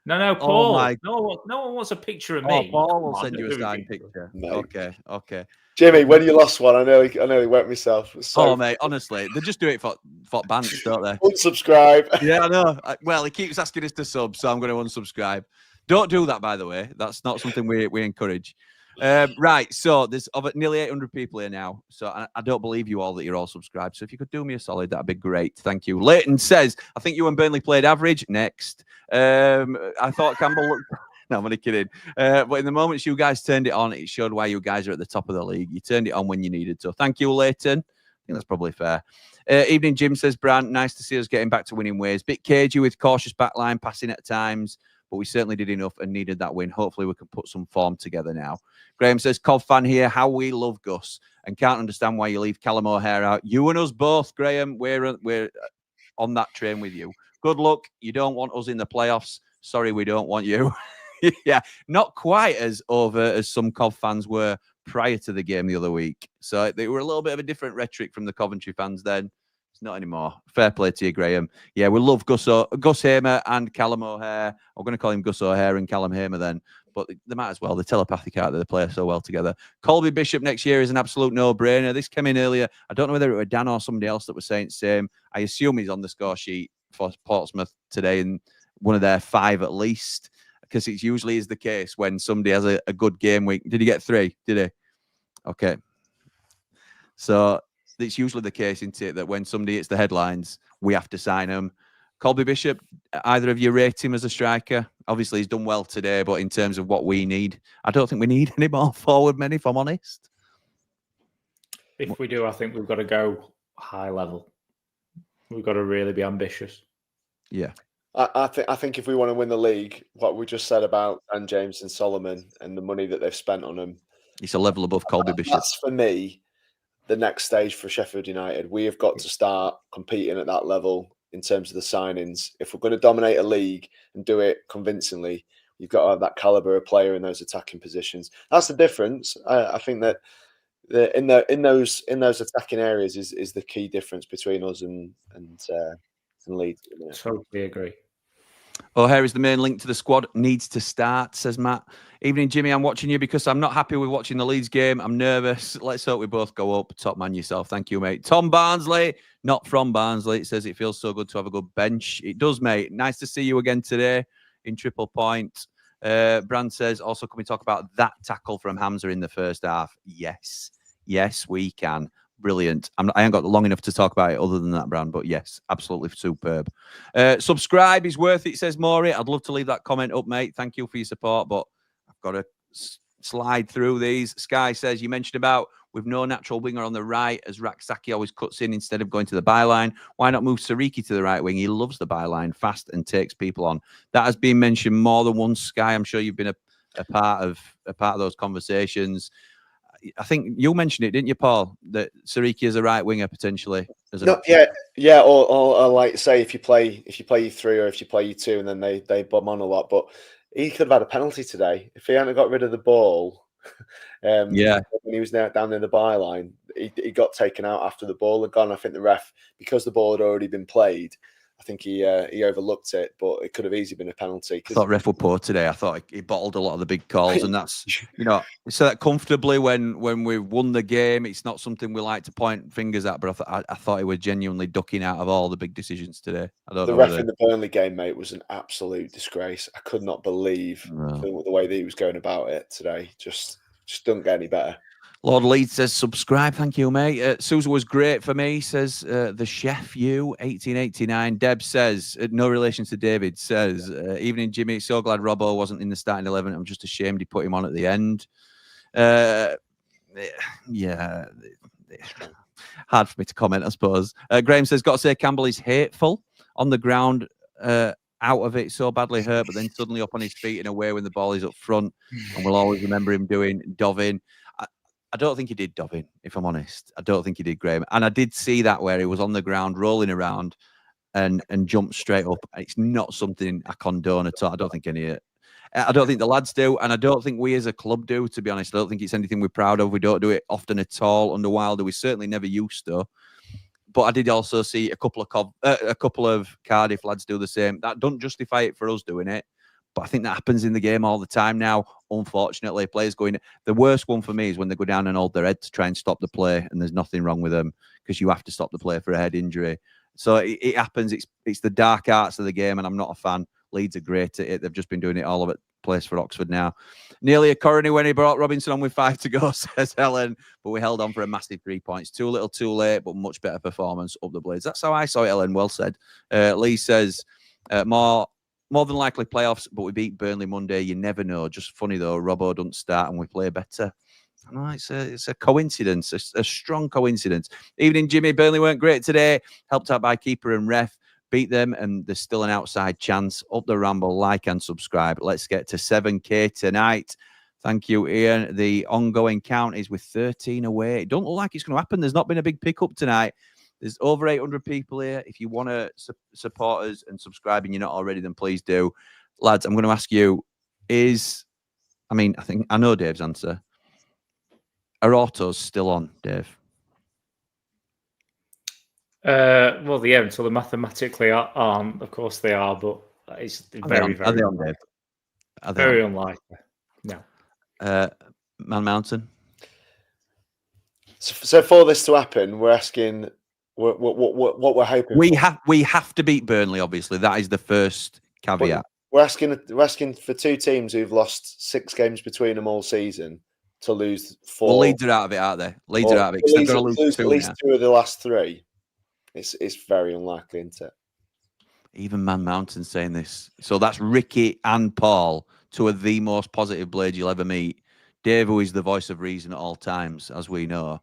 Speaker 9: No, Paul. No one wants a picture of me.
Speaker 2: Paul will send you a signed picture. No. Okay.
Speaker 8: Jimmy, when you lost one, I nearly wet myself.
Speaker 2: Mate, honestly, they just do it for bants, don't they?
Speaker 8: Unsubscribe.
Speaker 2: Yeah, I know. Well, he keeps asking us to sub, so I'm going to unsubscribe. Don't do that, by the way. That's not something we encourage. Right, so there's nearly 800 people here now, so I don't believe you all that you're all subscribed. So if you could do me a solid, that'd be great. Thank you. Leighton says, I think you and Burnley played average. Next. I thought Campbell looked... No, I'm only kidding. But in the moments you guys turned it on, it showed why you guys are at the top of the league. You turned it on when you needed to. Thank you, Leighton. I think that's probably fair. Evening, Jim, says Brant. Nice to see us getting back to winning ways. Bit cagey with cautious backline, passing at times. But we certainly did enough and needed that win. Hopefully we can put some form together now. Graham says, Cov fan here, how we love Gus and can't understand why you leave Callum O'Hare out. You and us both, Graham, we're on that train with you. Good luck. You don't want us in the playoffs. Sorry, we don't want you. Yeah, not quite as over as some Cov fans were prior to the game the other week. So they were a little bit of a different rhetoric from the Coventry fans then. It's not anymore. Fair play to you, Graham. Yeah, we love Gus Hamer and Callum O'Hare. I'm going to call him Gus O'Hare and Callum Hamer then, but they might as well. They're telepathic out there. They play so well together. Colby Bishop next year is an absolute no-brainer. This came in earlier. I don't know whether it was Dan or somebody else that was saying the same. I assume he's on the score sheet for Portsmouth today in one of their 5 at least, because it usually is the case when somebody has a good game week. Did he get 3? Did he? Okay. So it's usually the case, isn't it, that when somebody hits the headlines, we have to sign him. Colby Bishop, either of you rate him as a striker? Obviously, he's done well today, but in terms of what we need, I don't think we need any more forward men, if I'm honest.
Speaker 9: If we do, I think we've got to go high level. We've got to really be ambitious.
Speaker 2: Yeah.
Speaker 8: I think if we want to win the league, what we just said about Dan James and Solomon and the money that they've spent on them,
Speaker 2: it's a level above Colby Bishop.
Speaker 8: That's for me the next stage for Sheffield United. We have got to start competing at that level in terms of the signings. If we're going to dominate a league and do it convincingly, you've got to have that caliber of player in those attacking positions. That's the difference. I think that in those attacking areas is the key difference between us and Leeds.
Speaker 9: Totally agree.
Speaker 2: O'Hare is the main link to the squad. Needs to start, says Matt. Evening, Jimmy. I'm watching you because I'm not happy with watching the Leeds game. I'm nervous. Let's hope we both go up. Top man yourself. Thank you, mate. Tom Barnsley, not from Barnsley. It says it feels so good to have a good bench. It does, mate. Nice to see you again today in Triple Point. Brand says, also, can we talk about that tackle from Hamza in the first half? Yes. Yes, we can. Brilliant. I ain't got long enough to talk about it other than that, Brand, but yes, absolutely superb. Subscribe is worth it, says Maury. I'd love to leave that comment up, mate. Thank you for your support, but I've got to slide through these. Sky says, you mentioned about with no natural winger on the right, as Raksaki always cuts in instead of going to the byline. Why not move Sariki to the right wing? He loves the byline fast and takes people on. That has been mentioned more than once, Sky. I'm sure you've been a part of those conversations. I think you mentioned it, didn't you, Paul? That Sariki is a right winger potentially.
Speaker 8: Yeah. Or like say if you play you 3 or if you play you 2, and then they bomb on a lot. But he could have had a penalty today if he hadn't got rid of the ball When he was down in the byline, he got taken out after the ball had gone. I think the ref, because the ball had already been played, I think he overlooked it, but it could have easily been a penalty.
Speaker 2: I thought ref were poor today. I thought he bottled a lot of the big calls, and that's, so that comfortably when we've won the game, it's not something we like to point fingers at, but I thought he was genuinely ducking out of all the big decisions today.
Speaker 8: The ref in the Burnley game, mate, was an absolute disgrace. I could not believe the way that he was going about it today. Just don't get any better.
Speaker 2: Lord Leeds says, subscribe. Thank you, mate. Susan was great for me, says the chef, 1889. Deb says, no relation to David, says, evening, Jimmy. So glad Robbo wasn't in the starting 11. I'm just ashamed he put him on at the end. Yeah. Hard for me to comment, I suppose. Graham says, got to say, Campbell is hateful on the ground, out of it, so badly hurt, but then suddenly up on his feet and away when the ball is up front. And we'll always remember him doing Dovin. I don't think he did Dovin, if I'm honest. I don't think he did, Graham. And I did see that where he was on the ground rolling around and jumped straight up. It's not something I condone at all. I don't think the lads do, and I don't think we as a club do, to be honest. I don't think it's anything we're proud of. We don't do it often at all under Wilder. We certainly never used to. But I did also see a couple of Cardiff lads do the same. That don't justify it for us doing it. But I think that happens in the game all the time now. Unfortunately, players going. The worst one for me is when they go down and hold their head to try and stop the play, and there's nothing wrong with them because you have to stop the play for a head injury. So it happens. It's the dark arts of the game, and I'm not a fan. Leeds are great at it. They've just been doing it all over the place for Oxford now. Nearly a coronary when he brought Robinson on with 5 to go, says Helen. But we held on for a massive 3 points. Too little, too late, but much better performance up the Blades. That's how I saw it, Helen. Well said. Lee says, more than likely playoffs, but we beat Burnley Monday. You never know. Just funny, though. Robbo doesn't start and we play better. No, it's a coincidence, a strong coincidence. Evening, Jimmy. Burnley weren't great today. Helped out by keeper and ref. Beat them, and there's still an outside chance. Up the Ramble, like and subscribe. Let's get to 7K tonight. Thank you, Ian. The ongoing count is with 13 away. It don't look like it's going to happen. There's not been a big pickup tonight. There's over 800 people here. If you want to support us and subscribe and you're not already, then please do. Lads, I'm going to ask you, I know Dave's answer. Are autos still on, Dave?
Speaker 9: Well, yeah, until they mathematically aren't. Of course they are, but it's very
Speaker 2: are they on, Dave? Are they
Speaker 9: very
Speaker 2: on?
Speaker 9: unlikely. No.
Speaker 2: Man Mountain?
Speaker 8: So for this to happen, we're asking what we're hoping.
Speaker 2: We have to beat Burnley. Obviously, that is the first caveat.
Speaker 8: We're asking for two teams who've lost 6 games between them all season to lose 4.
Speaker 2: Well, Leeds are out of it, aren't they? Leeds are out of it. They're going to lose 2
Speaker 8: at least
Speaker 2: now.
Speaker 8: 2 of the last 3. It's very unlikely, isn't it?
Speaker 2: Even Man Mountain saying this. So that's Ricky and Paul, 2 of the most positive Blades you'll ever meet. Dave, who is the voice of reason at all times, as we know.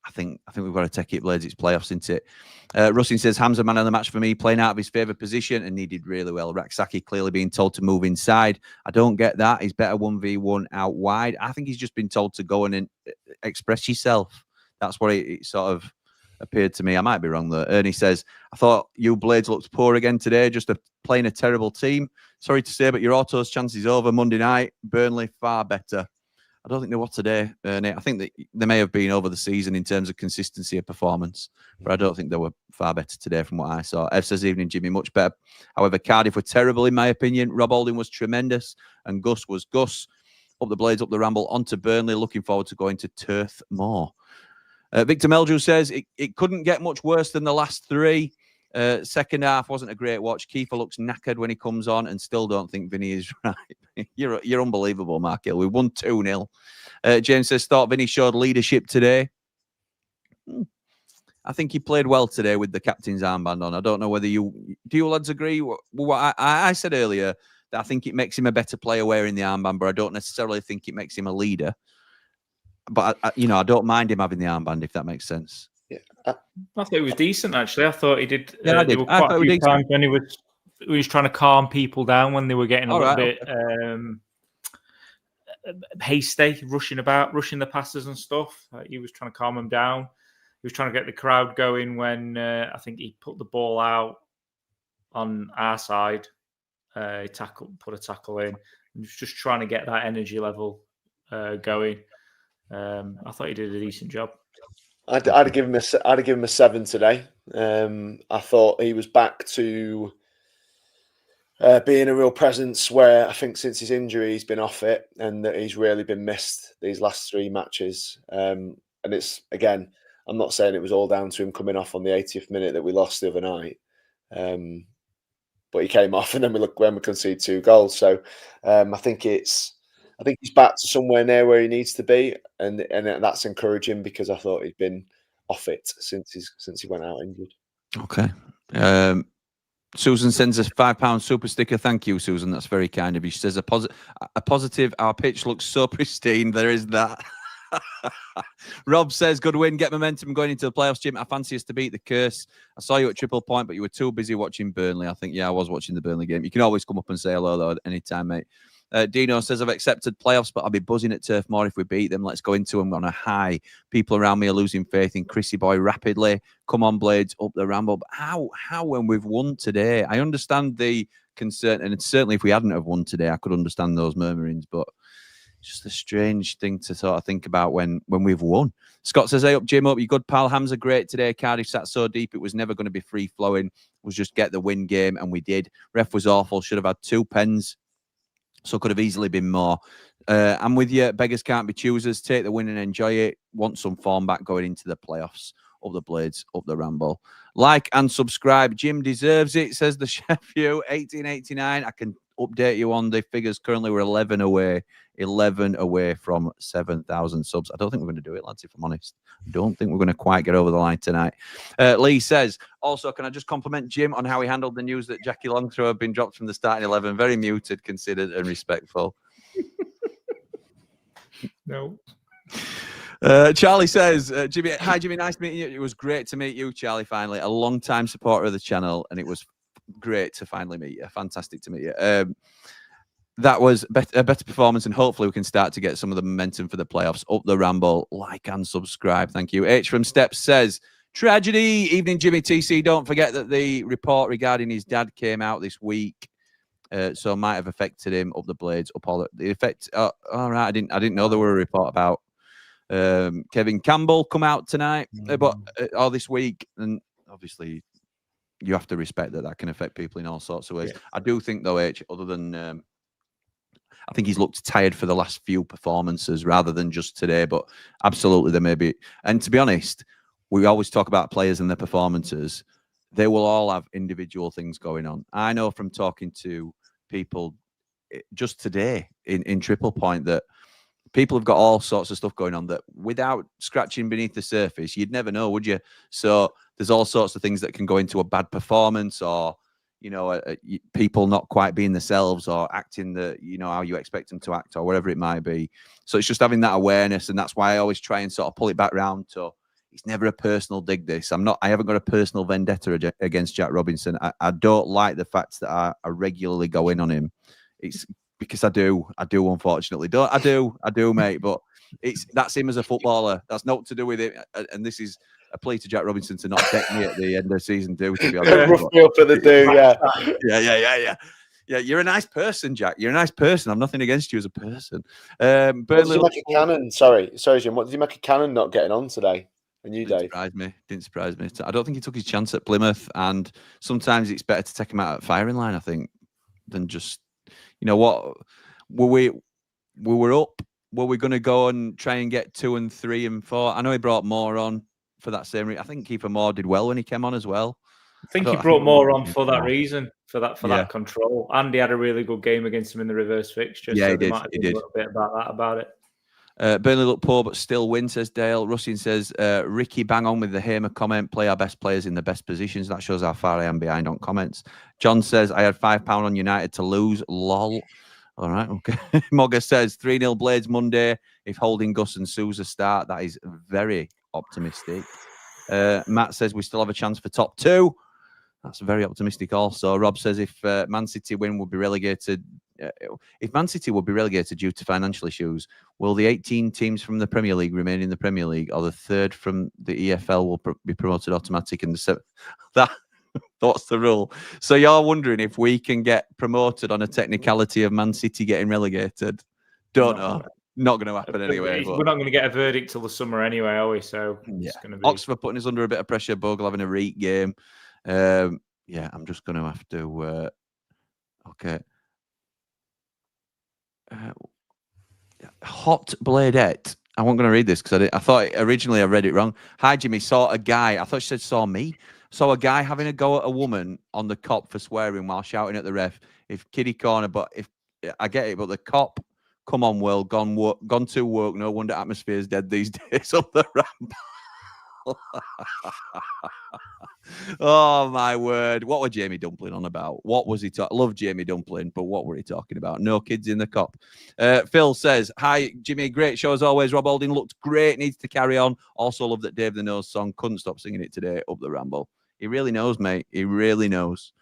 Speaker 2: I think we've got to take it, Blades. It's playoffs, isn't it? Russin says, Hamza, man of the match for me, playing out of his favourite position, and he did really well. Raksaki clearly being told to move inside. I don't get that. He's better 1v1 out wide. I think he's just been told to go and express yourself. That's what it sort of appeared to me. I might be wrong, though. Ernie says, I thought you Blades looked poor again today, just playing a terrible team. Sorry to say, but your autos chance is over Monday night. Burnley far better. I don't think they were today, Ernie. I think that they may have been over the season in terms of consistency of performance, but I don't think they were far better today from what I saw. Ev says, evening, Jimmy, much better. However, Cardiff were terrible, in my opinion. Rob Holding was tremendous, and Gus was Gus. Up the Blades, up the Ramble, on to Burnley. Looking forward to going to Turf Moor. Victor Meldrew says, it couldn't get much worse than the last 3. Second half wasn't a great watch. Kiefer looks knackered when he comes on, and still don't think Vinny is right. You're unbelievable, Mark Hill. We won 2-0. James says, thought Vinny showed leadership today. I think he played well today with the captain's armband on. I don't know whether do you lads agree? What I said earlier, that I think it makes him a better player wearing the armband, but I don't necessarily think it makes him a leader. But I don't mind him having the armband, if that makes sense.
Speaker 8: Yeah,
Speaker 9: I thought it was decent, actually. I thought he did.
Speaker 2: Yeah, I did.
Speaker 9: There were quite a few times when he was trying to calm people down when they were getting a little bit hasty, rushing the passes and stuff. He was trying to calm them down. He was trying to get the crowd going when I think he put the ball out on our side. He put a tackle in. He was just trying to get that energy level going. I thought he did a decent job.
Speaker 8: I'd have given him a 7 today. I thought he was back to being a real presence, where I think since his injury he's been off it, and that he's really been missed these last 3 matches. And it's, again, I'm not saying it was all down to him coming off on the 80th minute that we lost the other night, but he came off, and then we conceded 2 goals. So I think he's back to somewhere near where he needs to be, and that's encouraging, because I thought he'd been off it since he went out injured.
Speaker 2: Okay. Susan sends us £5 super sticker. Thank you, Susan. That's very kind of you. She says a positive. Our pitch looks so pristine. There is that. Rob says, good win, get momentum going into the playoffs, Jim. I fancy us to beat the curse. I saw you at Triple Point, but you were too busy watching Burnley. I think, yeah, I was watching the Burnley game. You can always come up and say hello, though, anytime, mate. Dino says, I've accepted playoffs, but I'll be buzzing at Turf Moor if we beat them. Let's go into them on a high. People around me are losing faith in Chrissy Boy rapidly. Come on, Blades, up the Ramble. But how when we've won today? I understand the concern, and certainly if we hadn't have won today, I could understand those murmurings, but it's just a strange thing to sort of think about when we've won. Scott says, hey up, Jim, up, you good pal. Hamza great today. Cardiff sat so deep, it was never going to be free-flowing. It was just get the win game, and we did. Ref was awful. Should have had 2 pens. So could have easily been more. I'm with you. Beggars can't be choosers. Take the win and enjoy it. Want some form back going into the playoffs. Up the Blades, up the Ramble. Like and subscribe. Jim deserves it, says the Sheffield. 1889. I can update you on the figures. Currently, we're 11 away. 11 away from 7,000 subs. I don't think we're going to do it, lads, if I'm honest. I don't think we're going to quite get over the line tonight. Lee says, also, can I just compliment Jim on how he handled the news that Jackie Longthrow had been dropped from the starting 11? Very muted, considered, and respectful.
Speaker 9: No.
Speaker 2: Charlie says, Jimmy, hi, Jimmy, nice meeting you. It was great to meet you, Charlie, finally. A long-time supporter of the channel, and it was great to finally meet you. Fantastic to meet you. That was a better performance, and hopefully we can start to get some of the momentum for the playoffs. Up the Ramble, like and subscribe. Thank you. H from Steps says, tragedy. Evening, Jimmy TC. Don't forget that the report regarding his dad came out this week, so might have affected him. Up the Blades, up all the effect. All right, I didn't know there were a report about Kevin Campbell come out tonight, but or this week, and obviously you have to respect that can affect people in all sorts of ways. Yeah. I do think though, H, other than I think he's looked tired for the last few performances rather than just today, but absolutely there may be. And to be honest, we always talk about players and their performances. They will all have individual things going on. I know from talking to people just today in Triple Point that people have got all sorts of stuff going on that without scratching beneath the surface, you'd never know, would you? So there's all sorts of things that can go into a bad performance, or people not quite being themselves or acting how you expect them to act or whatever it might be. So it's just having that awareness, and that's why I always try and sort of pull it back round to it's never a personal dig. This I haven't got a personal vendetta against Jack Robinson. I don't like the fact that I regularly go in on him. It's because I do unfortunately. I do, mate. But that's him as a footballer. That's not to do with it. And this is a plea to Jack Robinson to not deck me at the end of the season, to be honest.
Speaker 8: Rough me up at the do,
Speaker 2: yeah. You're a nice person, Jack. You're a nice person. I've nothing against you as a person.
Speaker 8: Burnley, did you make a cannon? Sorry, Jim. What did you make a cannon not getting on today? And you, Dave? Didn't surprise me. I don't think he took his chance at Plymouth, and sometimes it's better to take him out at firing line, I think, than just, what we were up. Were we going to go and try and get 2 and 3 and 4? I know he brought Moore on for that same reason. I think Keeper Moore did well when he came on as well.
Speaker 9: I think he brought Moore on for that reason, for that control. And he had a really good game against him in the reverse fixture.
Speaker 2: Yeah,
Speaker 9: so
Speaker 2: he did.
Speaker 9: A little bit about it.
Speaker 2: Burnley look poor, but still win, says Dale. Russin says, Ricky, bang on with the Hamer comment. Play our best players in the best positions. That shows how far I am behind on comments. John says, I had £5 on United to lose. Lol. All right, okay. Mogger says 3-0 Blades Monday. If Holding, Gus and Sousa start, that is very optimistic. Matt says we still have a chance for top 2. That's very optimistic also. Rob says if Man City win, would be relegated. If Man City would be relegated due to financial issues, will the 18 teams from the Premier League remain in the Premier League, or the 3rd from the EFL will be promoted automatic? And that's the rule. So you're wondering if we can get promoted on a technicality of Man City getting relegated? Don't know. Not going to happen anyway.
Speaker 9: We're not going to get a verdict till the summer anyway, are we? So it's going to be
Speaker 2: Oxford putting us under a bit of pressure. Bogle having a reek game. I'm just going to have to. Okay. Hot Bladette. I wasn't going to read this because I thought originally I read it wrong. Hi, Jimmy. Saw a guy. I thought she said saw me. Saw a guy having a go at a woman on the cop for swearing while shouting at the ref. If kiddie corner, but if I get it, but the cop, come on, Will, gone too woke. No wonder atmosphere's dead these days on the Ramble. Oh my word! What was Jamie Dumpling on about? What was he talking? Love Jamie Dumpling, but what were he talking about? No kids in the cop. Phil says, "Hi Jimmy, great show as always. Rob Holding looked great. Needs to carry on. Also love that Dave the Nose song. Couldn't stop singing it today. Up the Ramble. He really knows, mate. He really knows."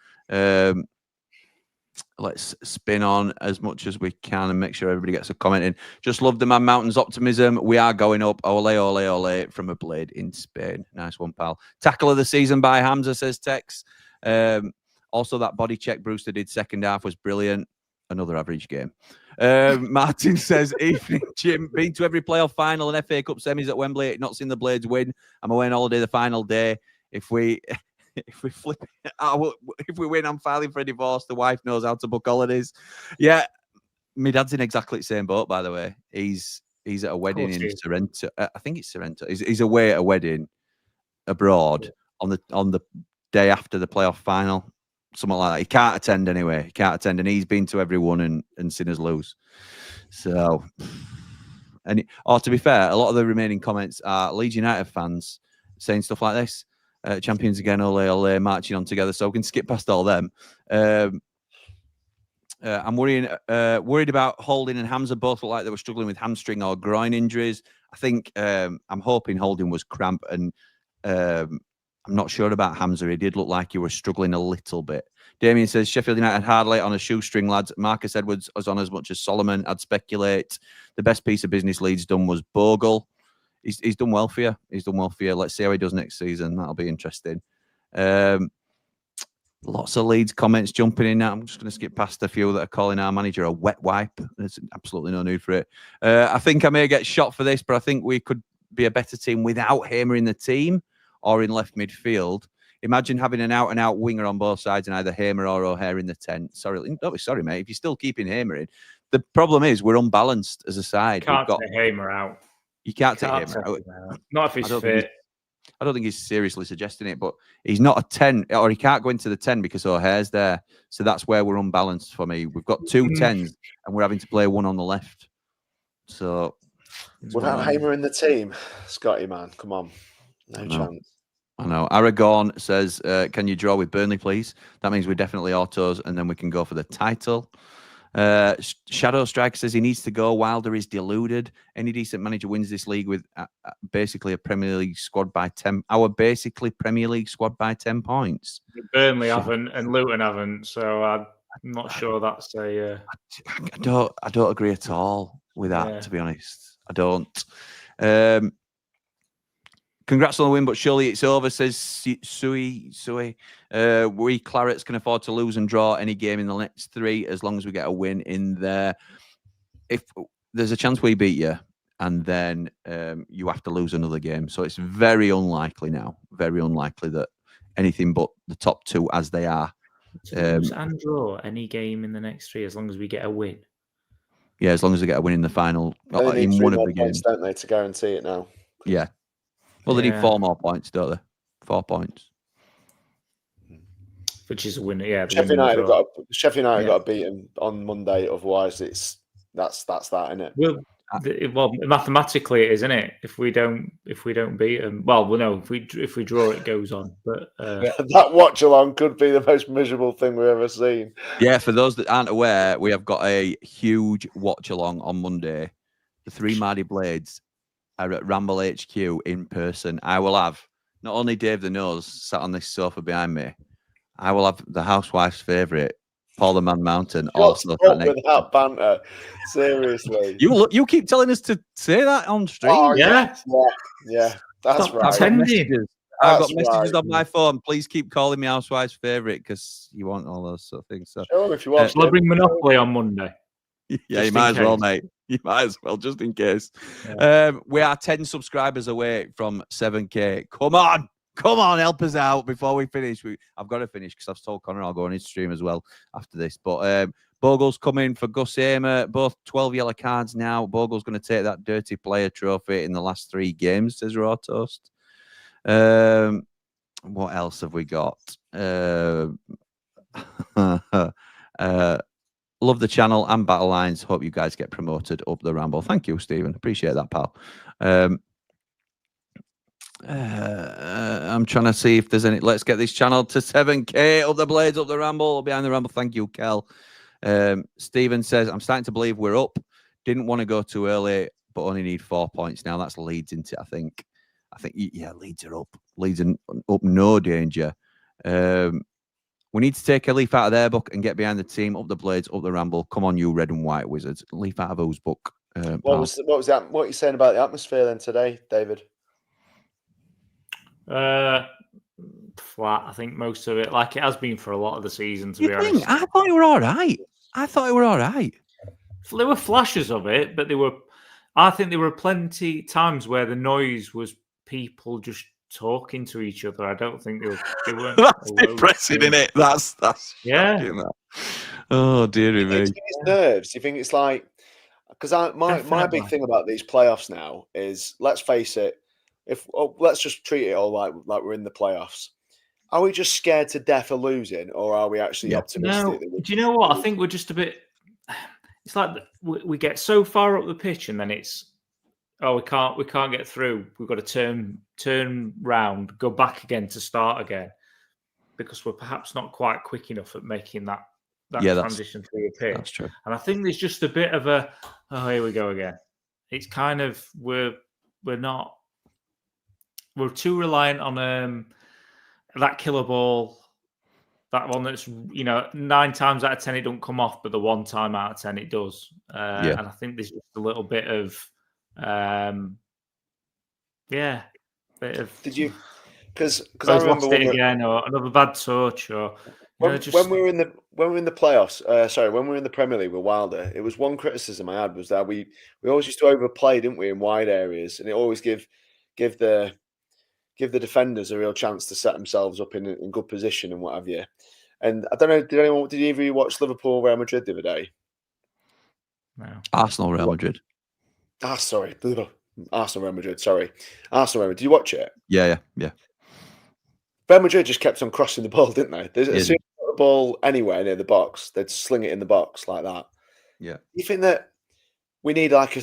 Speaker 2: Let's spin on as much as we can and make sure everybody gets a comment in. Just love the Man Mountains optimism. We are going up. Ole, ole, ole from a blade in Spain. Nice one, pal. Tackle of the season by Hamza, says Tex. Also, that body check Brewster did second half was brilliant. Another average game. Martin says, evening, Jim. Been to every playoff final and FA Cup semis at Wembley. Not seen the Blades win. I'm away on holiday the final day. If we win, I'm filing for a divorce. The wife knows how to book holidays. Yeah, my dad's in exactly the same boat, by the way. He's at a wedding in Sorrento. I think it's Sorrento. He's away at a wedding abroad on the day after the playoff final, something like that. He can't attend anyway. He can't attend, and he's been to everyone and seen us lose. So, to be fair, a lot of the remaining comments are Leeds United fans saying stuff like this. Champions again, ole, ole, marching on together. So we can skip past all them. I'm worried about Holding and Hamza. Both look like they were struggling with hamstring or groin injuries. I think I'm hoping Holding was cramp, and I'm not sure about Hamza. He did look like he was struggling a little bit. Damien says Sheffield United hardly on a shoestring, lads. Marcus Edwards was on as much as Solomon. I'd speculate the best piece of business Leeds done was Bogle. He's done well for you. He's done well for you. Let's see how he does next season. That'll be interesting. Lots of Leeds comments jumping in now. I'm just going to skip past a few that are calling our manager a wet wipe. There's absolutely no need for it. I think I may get shot for this, but I think we could be a better team without Hamer in the team or in left midfield. Imagine having an out-and-out winger on both sides and either Hamer or O'Hare in the 10. Sorry, don't be sorry, mate. If you're still keeping Hamer in. The problem is we're unbalanced as a side.
Speaker 9: Can't take Hamer out.
Speaker 2: You can't take Hamer out.
Speaker 9: Not if he's fit.
Speaker 2: I don't think he's seriously suggesting it, but he's not a 10, or he can't go into the 10 because O'Hare's there. So that's where we're unbalanced for me. We've got two 10s and we're having to play one on the left. So
Speaker 8: without Hamer in the team, Scotty, man, come on. No chance.
Speaker 2: I know. Aragorn says, can you draw with Burnley, please? That means we're definitely autos, and then we can go for the title. Shadow Strike says he needs to go. Wilder is deluded. Any decent manager wins this league with basically a Premier League squad by 10. Our basically Premier League squad by 10 points.
Speaker 9: Burnley haven't, and Luton haven't. So I'm not sure that's a.
Speaker 2: I don't agree at all with that. To be honest, I don't. Congrats on the win, but surely it's over, says Sui. We Clarets can afford to lose and draw any game in the next 3 as long as we get a win in there. If there's a chance we beat you, and then you have to lose another game. So it's very unlikely now, very unlikely that anything but the top 2 as they are.
Speaker 9: Lose and draw any game in the next 3 as long as we get a win.
Speaker 2: Yeah, as long as they get a win in the final.
Speaker 8: They
Speaker 2: in
Speaker 8: need
Speaker 2: one of
Speaker 8: more
Speaker 2: the
Speaker 8: points,
Speaker 2: games.
Speaker 8: don't they, to guarantee it now?
Speaker 2: Yeah. Well, they need 4 more points, don't they? 4 points.
Speaker 9: Which is a win. Yeah.
Speaker 8: Sheffield United got to beat them on Monday. Otherwise, that's that, isn't it?
Speaker 9: Well, mathematically it is, isn't it? If we don't beat them, well, no. If we draw, it goes on. But
Speaker 8: that watch along could be the most miserable thing we've ever seen.
Speaker 2: Yeah, for those that aren't aware, we have got a huge watch along on Monday. The 3 Mardy Blades are at Ramble HQ in person. I will have not only Dave the Nose sat on this sofa behind me, I will have the housewife's favourite, Paul the Man Mountain. Also,
Speaker 8: with that banter, seriously.
Speaker 2: You keep telling us to say that on stream.
Speaker 8: Oh, yeah. That's
Speaker 9: Stop
Speaker 8: right.
Speaker 2: I've got messages on my phone. Please keep calling me housewife's favourite because you want all those sort of things. So,
Speaker 8: sure, if you want.
Speaker 9: Shall I bring Monopoly on Monday?
Speaker 2: Yeah, you might as well, mate. You might as well, just in case. We are 10 subscribers away from 7K. Come on, help us out before we finish. I've got to finish because I've told Connor I'll go on his stream as well after this. But Bogle's coming for Gus Hamer. Both 12 yellow cards now. Bogle's going to take that dirty player trophy in the last 3 games, says Raw Toast. What else have we got? Love the channel and Battle Lines. Hope you guys get promoted up the Ramble. Thank you, Stephen. Appreciate that, pal. I'm trying to see if there's any. Let's get this channel to 7K. Up the Blades, up the Ramble, behind the Ramble. Thank you, Kel. Stephen says, I'm starting to believe we're up. Didn't want to go too early, but only need 4 points now. That's Leeds, isn't it? I think, yeah, Leeds are up. Leeds are up, no danger. We need to take a leaf out of their book and get behind the team. Up the Blades, up the Ramble. Come on, you red and white wizards. Leaf out of whose book?
Speaker 8: What was that? What are you saying about the atmosphere then today, David?
Speaker 9: Flat. I think most of it, like it has been for a lot of the season, to be honest.
Speaker 2: I thought you were all right.
Speaker 9: There were flashes of it, but I think there were plenty times where the noise was people just talking to each other. I don't think they weren't.
Speaker 2: That's depressing, isn't it? That's
Speaker 9: yeah.
Speaker 2: That. Oh dear me.
Speaker 8: It's nerves. You think it's like, because my big thing about these playoffs now is, let's face it, let's just treat it all like we're in the playoffs. Are we just scared to death of losing, or are we actually optimistic?
Speaker 9: No, do you know what? I think we're just a bit. It's like we get so far up the pitch, and then it's, we can't get through. We've got to turn round, go back again to start again, because we're perhaps not quite quick enough at making that transition through the pitch.
Speaker 2: That's true.
Speaker 9: And I think there's just a bit of a, here we go again. It's kind of we're too reliant on that killer ball. That one that's, 9 times out of 10 it don't come off, but the 1 time out of 10 it does. And I think there's just a little bit of,
Speaker 8: Did you? Because
Speaker 9: I remember lost it again, or another bad touch, or
Speaker 8: when we were in the playoffs. When we were in the Premier League with Wilder, it was one criticism I had was that we always used to overplay, didn't we, in wide areas, and it always give the defenders a real chance to set themselves up in good position and what have you. And I don't know, did either of you watch Liverpool Real Madrid the other day?
Speaker 9: No.
Speaker 2: Arsenal Real Madrid.
Speaker 8: Sorry. Arsenal Real Madrid, sorry. Arsenal Real Madrid. Did you watch it?
Speaker 2: Yeah.
Speaker 8: Real Madrid just kept on crossing the ball, didn't they? As soon as they got the ball anywhere near the box, they'd sling it in the box like that.
Speaker 2: Yeah.
Speaker 8: You think that we need like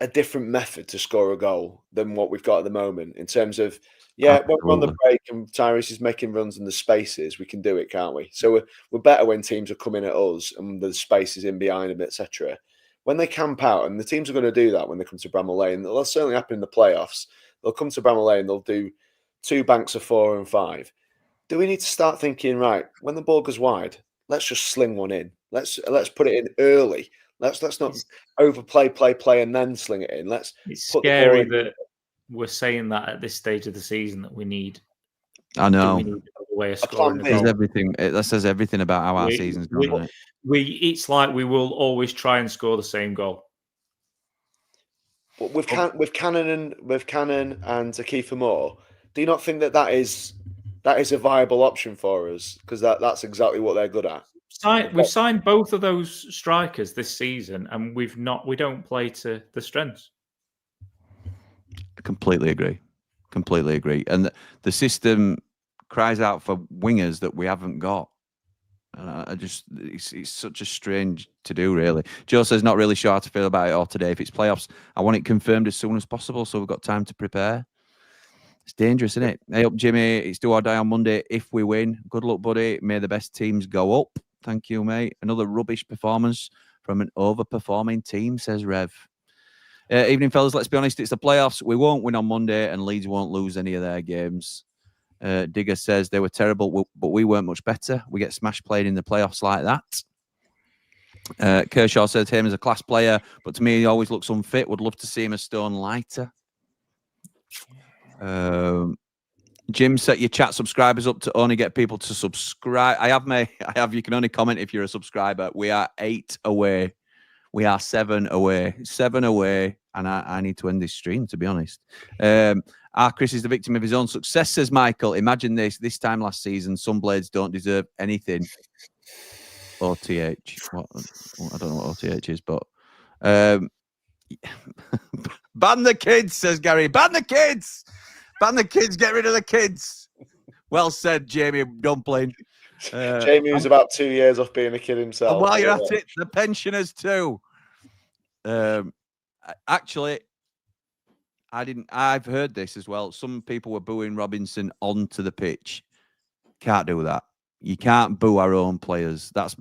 Speaker 8: a different method to score a goal than what we've got at the moment, in terms of, when we're on the break and Tyrese is making runs in the spaces, we can do it, can't we? So we're better when teams are coming at us and the spaces in behind them, etc. When they camp out, and the teams are going to do that when they come to Bramall Lane, that'll certainly happen in the playoffs. They'll come to Bramall Lane, they'll do 2 banks of 4 and 5. Do we need to start thinking, right, when the ball goes wide, let's just sling one in. Let's put it in early. Let's not overplay, play, and then sling it in.
Speaker 9: It's scary that we're saying that at this stage of the season that we need.
Speaker 2: I know.
Speaker 9: We need a way of scoring.
Speaker 2: That says everything about how our season's going.
Speaker 9: It's like we will always try and score the same goal.
Speaker 8: But with Cannon and Akifah Moore, do you not think that is a viable option for us? Because that's exactly what they're good at.
Speaker 9: We've signed both of those strikers this season, and we don't play to the strengths.
Speaker 2: I completely agree. And the system cries out for wingers that we haven't got. It's such a strange to do, really. Joe says not really sure how to feel about it all today. If it's playoffs, I want it confirmed as soon as possible, so we've got time to prepare. It's dangerous, isn't it? Hey up, Jimmy. It's do or die on Monday if we win. Good luck, buddy. May the best teams go up. Thank you, mate. Another rubbish performance from an overperforming team, says Rev. Evening, fellas. Let's be honest. It's the playoffs. We won't win on Monday, and Leeds won't lose any of their games. Digger says they were terrible, but we weren't much better. We get smash played in the playoffs like that. Kershaw says him as a class player, but to me, he always looks unfit. Would love to see him a stone lighter. Jim, set your chat subscribers up to only get people to subscribe. I have. You can only comment if you're a subscriber. We are 8 away. We are 7 away. 7 away. And I need to end this stream, to be honest. Chris is the victim of his own success, says Michael. Imagine this. This time last season, some Blades don't deserve anything. OTH. What? I don't know what OTH is, but... ban the kids, says Gary. Ban the kids! Ban the kids. Get rid of the kids. Well said, Jamie Dumpling.
Speaker 8: Jamie was about 2 years off being a kid himself.
Speaker 2: And while you're at it, the pensioners too. Actually, I've heard this as well. Some people were booing Robinson onto the pitch. Can't do that. You can't boo our own players. That's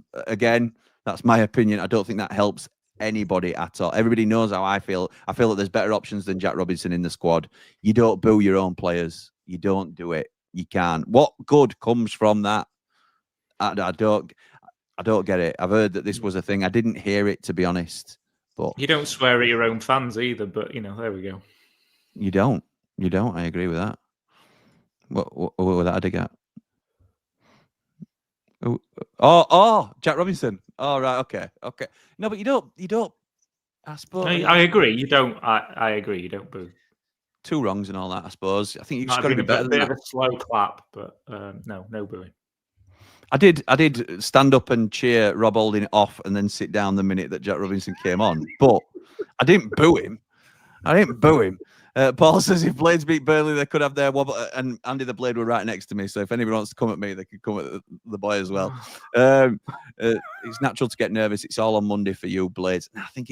Speaker 2: my opinion. I don't think that helps anybody at all. Everybody knows how I feel. I feel that there's better options than Jack Robinson in the squad. You don't boo your own players. You don't do it. You can't. What good comes from that? I don't get it. I've heard that this was a thing. I didn't hear it, to be honest. But
Speaker 9: you don't swear at your own fans either. But there we go.
Speaker 2: You don't. I agree with that. What was that I dig at? Oh, Jack Robinson. Oh, right. Okay. No, but you don't. I suppose.
Speaker 9: I agree. You don't. I agree. You don't boo.
Speaker 2: 2 wrongs and all that. I suppose. I think you've just got to be better than that.
Speaker 9: A slow clap, but no booing.
Speaker 2: I did stand up and cheer Rob Holding off and then sit down the minute that Jack Robinson came on, but I didn't boo him. Paul says if Blades beat Burnley, they could have their wobble. And Andy the Blade were right next to me, so if anybody wants to come at me, they could come at the boy as well. It's natural to get nervous. It's all on Monday for you, Blades. I think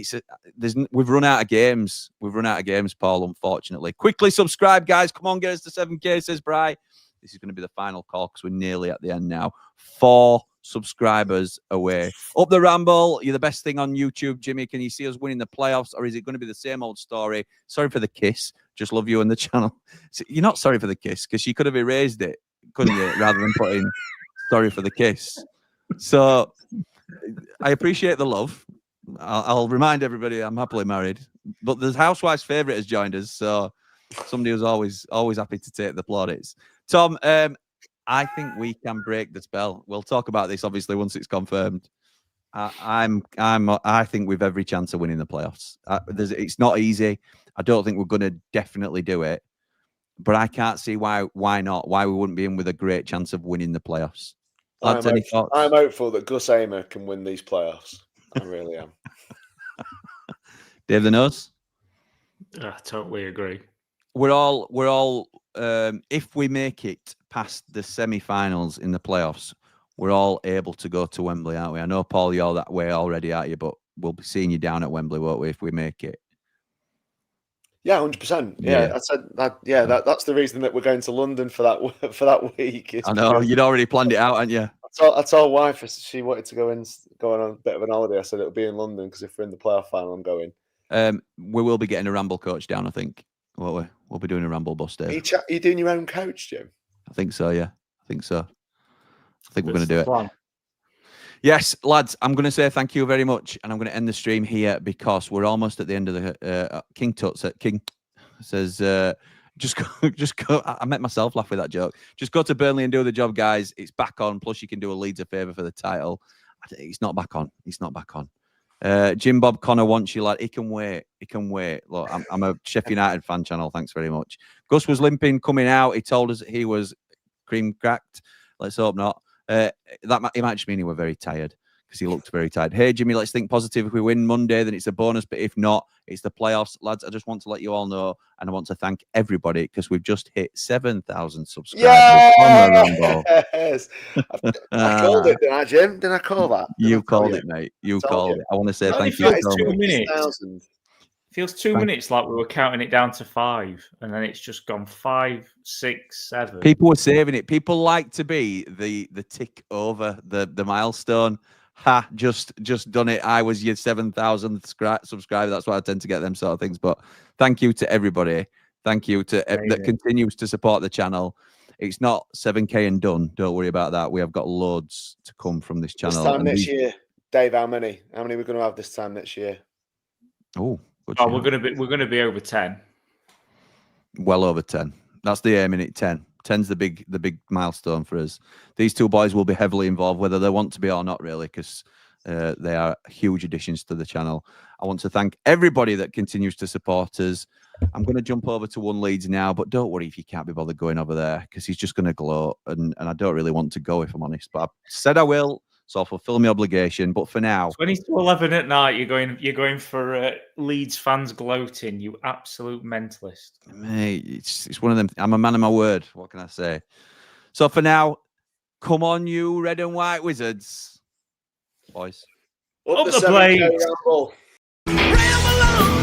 Speaker 2: we've run out of games. Paul, unfortunately. Quickly subscribe, guys. Come on, get us to 7K, says Bri. This is going to be the final call because we're nearly at the end now. 4 subscribers away. Up the Ramble. You're the best thing on YouTube, Jimmy. Can you see us winning the playoffs, or is it going to be the same old story? Sorry for the kiss. Just love you and the channel. So you're not sorry for the kiss because you could have erased it, couldn't you, rather than putting sorry for the kiss. So I appreciate the love. I'll remind everybody I'm happily married, but the housewife's favourite has joined us, so somebody who's always happy to take the plaudits. Tom, I think we can break the spell. We'll talk about this obviously once it's confirmed. I think we've every chance of winning the playoffs. It's not easy. I don't think we're going to definitely do it, but I can't see why not. Why we wouldn't be in with a great chance of winning the playoffs. Lads, any thoughts?
Speaker 8: I'm hopeful that Gus Amer can win these playoffs. I really am.
Speaker 2: Dave the Nose?
Speaker 9: I totally agree.
Speaker 2: We're all. If we make it past the semi-finals in the playoffs, we're all able to go to Wembley, aren't we? I know, Paul, you're that way already, aren't you? But we'll be seeing you down at Wembley, won't we, if we make it?
Speaker 8: Yeah, 100%. Yeah, I said that. Yeah, that's the reason that we're going to London for that week.
Speaker 2: I know you'd already planned it out, hadn't you?
Speaker 8: I told wife she wanted to go on a bit of an holiday. I said it'll be in London because if we're in the playoff final, I'm going.
Speaker 2: We will be getting a Ramble coach down, I think. Won't we? We'll be doing a Ramble bus day.
Speaker 8: Are you doing your own coach, Jim?
Speaker 2: I think so, yeah. I think we're going to do it. Yes, lads, I'm going to say thank you very much, and I'm going to end the stream here because we're almost at the end of the King Tut. King says, just go. I met myself laugh with that joke. Just go to Burnley and do the job, guys. It's back on. Plus, you can do a Leeds a favour for the title. It's not back on. It's not back on. Jim Bob Connor wants you, lad. He can wait. Look, I'm a Sheffield United fan channel. Thanks very much. Gus was limping coming out. He told us he was cream cracked. Let's hope not. It might just mean he were very tired because he looked very tired. Hey, Jimmy, let's think positive. If we win Monday, then it's a bonus. But if not, it's the playoffs. Lads, I just want to let you all know, and I want to thank everybody because we've just hit 7,000 subscribers on the Ramble.
Speaker 8: Yes. I called it, didn't I, Jim? Didn't I call that?
Speaker 2: You called it, mate. You called it. I want to say thank you so much.
Speaker 9: 2 minutes. Feels 2 minutes like we were counting it down to 5, and then it's just gone 5, 6, 7.
Speaker 2: People were saving it. People like to be the tick over the milestone. Ha! Just done it. I was your 7,000th subscriber. That's why I tend to get them sort of things. But thank you to everybody. Thank you to that continues to support the channel. It's not 7K and done. Don't worry about that. We have got loads to come from this channel.
Speaker 8: This time next year, Dave. How many? How many we're going to have this time next year?
Speaker 2: Oh.
Speaker 9: We're gonna be over 10.
Speaker 2: Well over 10. That's the aim in it. 10. 10's the big milestone for us. These two boys will be heavily involved, whether they want to be or not, really, because They are huge additions to the channel. I want to thank everybody that continues to support us. I'm going to jump over to One Leeds now, but don't worry if you can't be bothered going over there, because he's just going to gloat, and I don't really want to go, if I'm honest. But I said I will, so I'll fulfill my obligation. But for now,
Speaker 9: 20 to 11 at night, you're going for Leeds fans gloating. You absolute mentalist,
Speaker 2: mate. It's one of them. I'm a man of my word. What can I say? So for now, come on, you red and white wizards, boys.
Speaker 8: Up the
Speaker 9: blades.
Speaker 8: Ramble.
Speaker 7: Ramble on.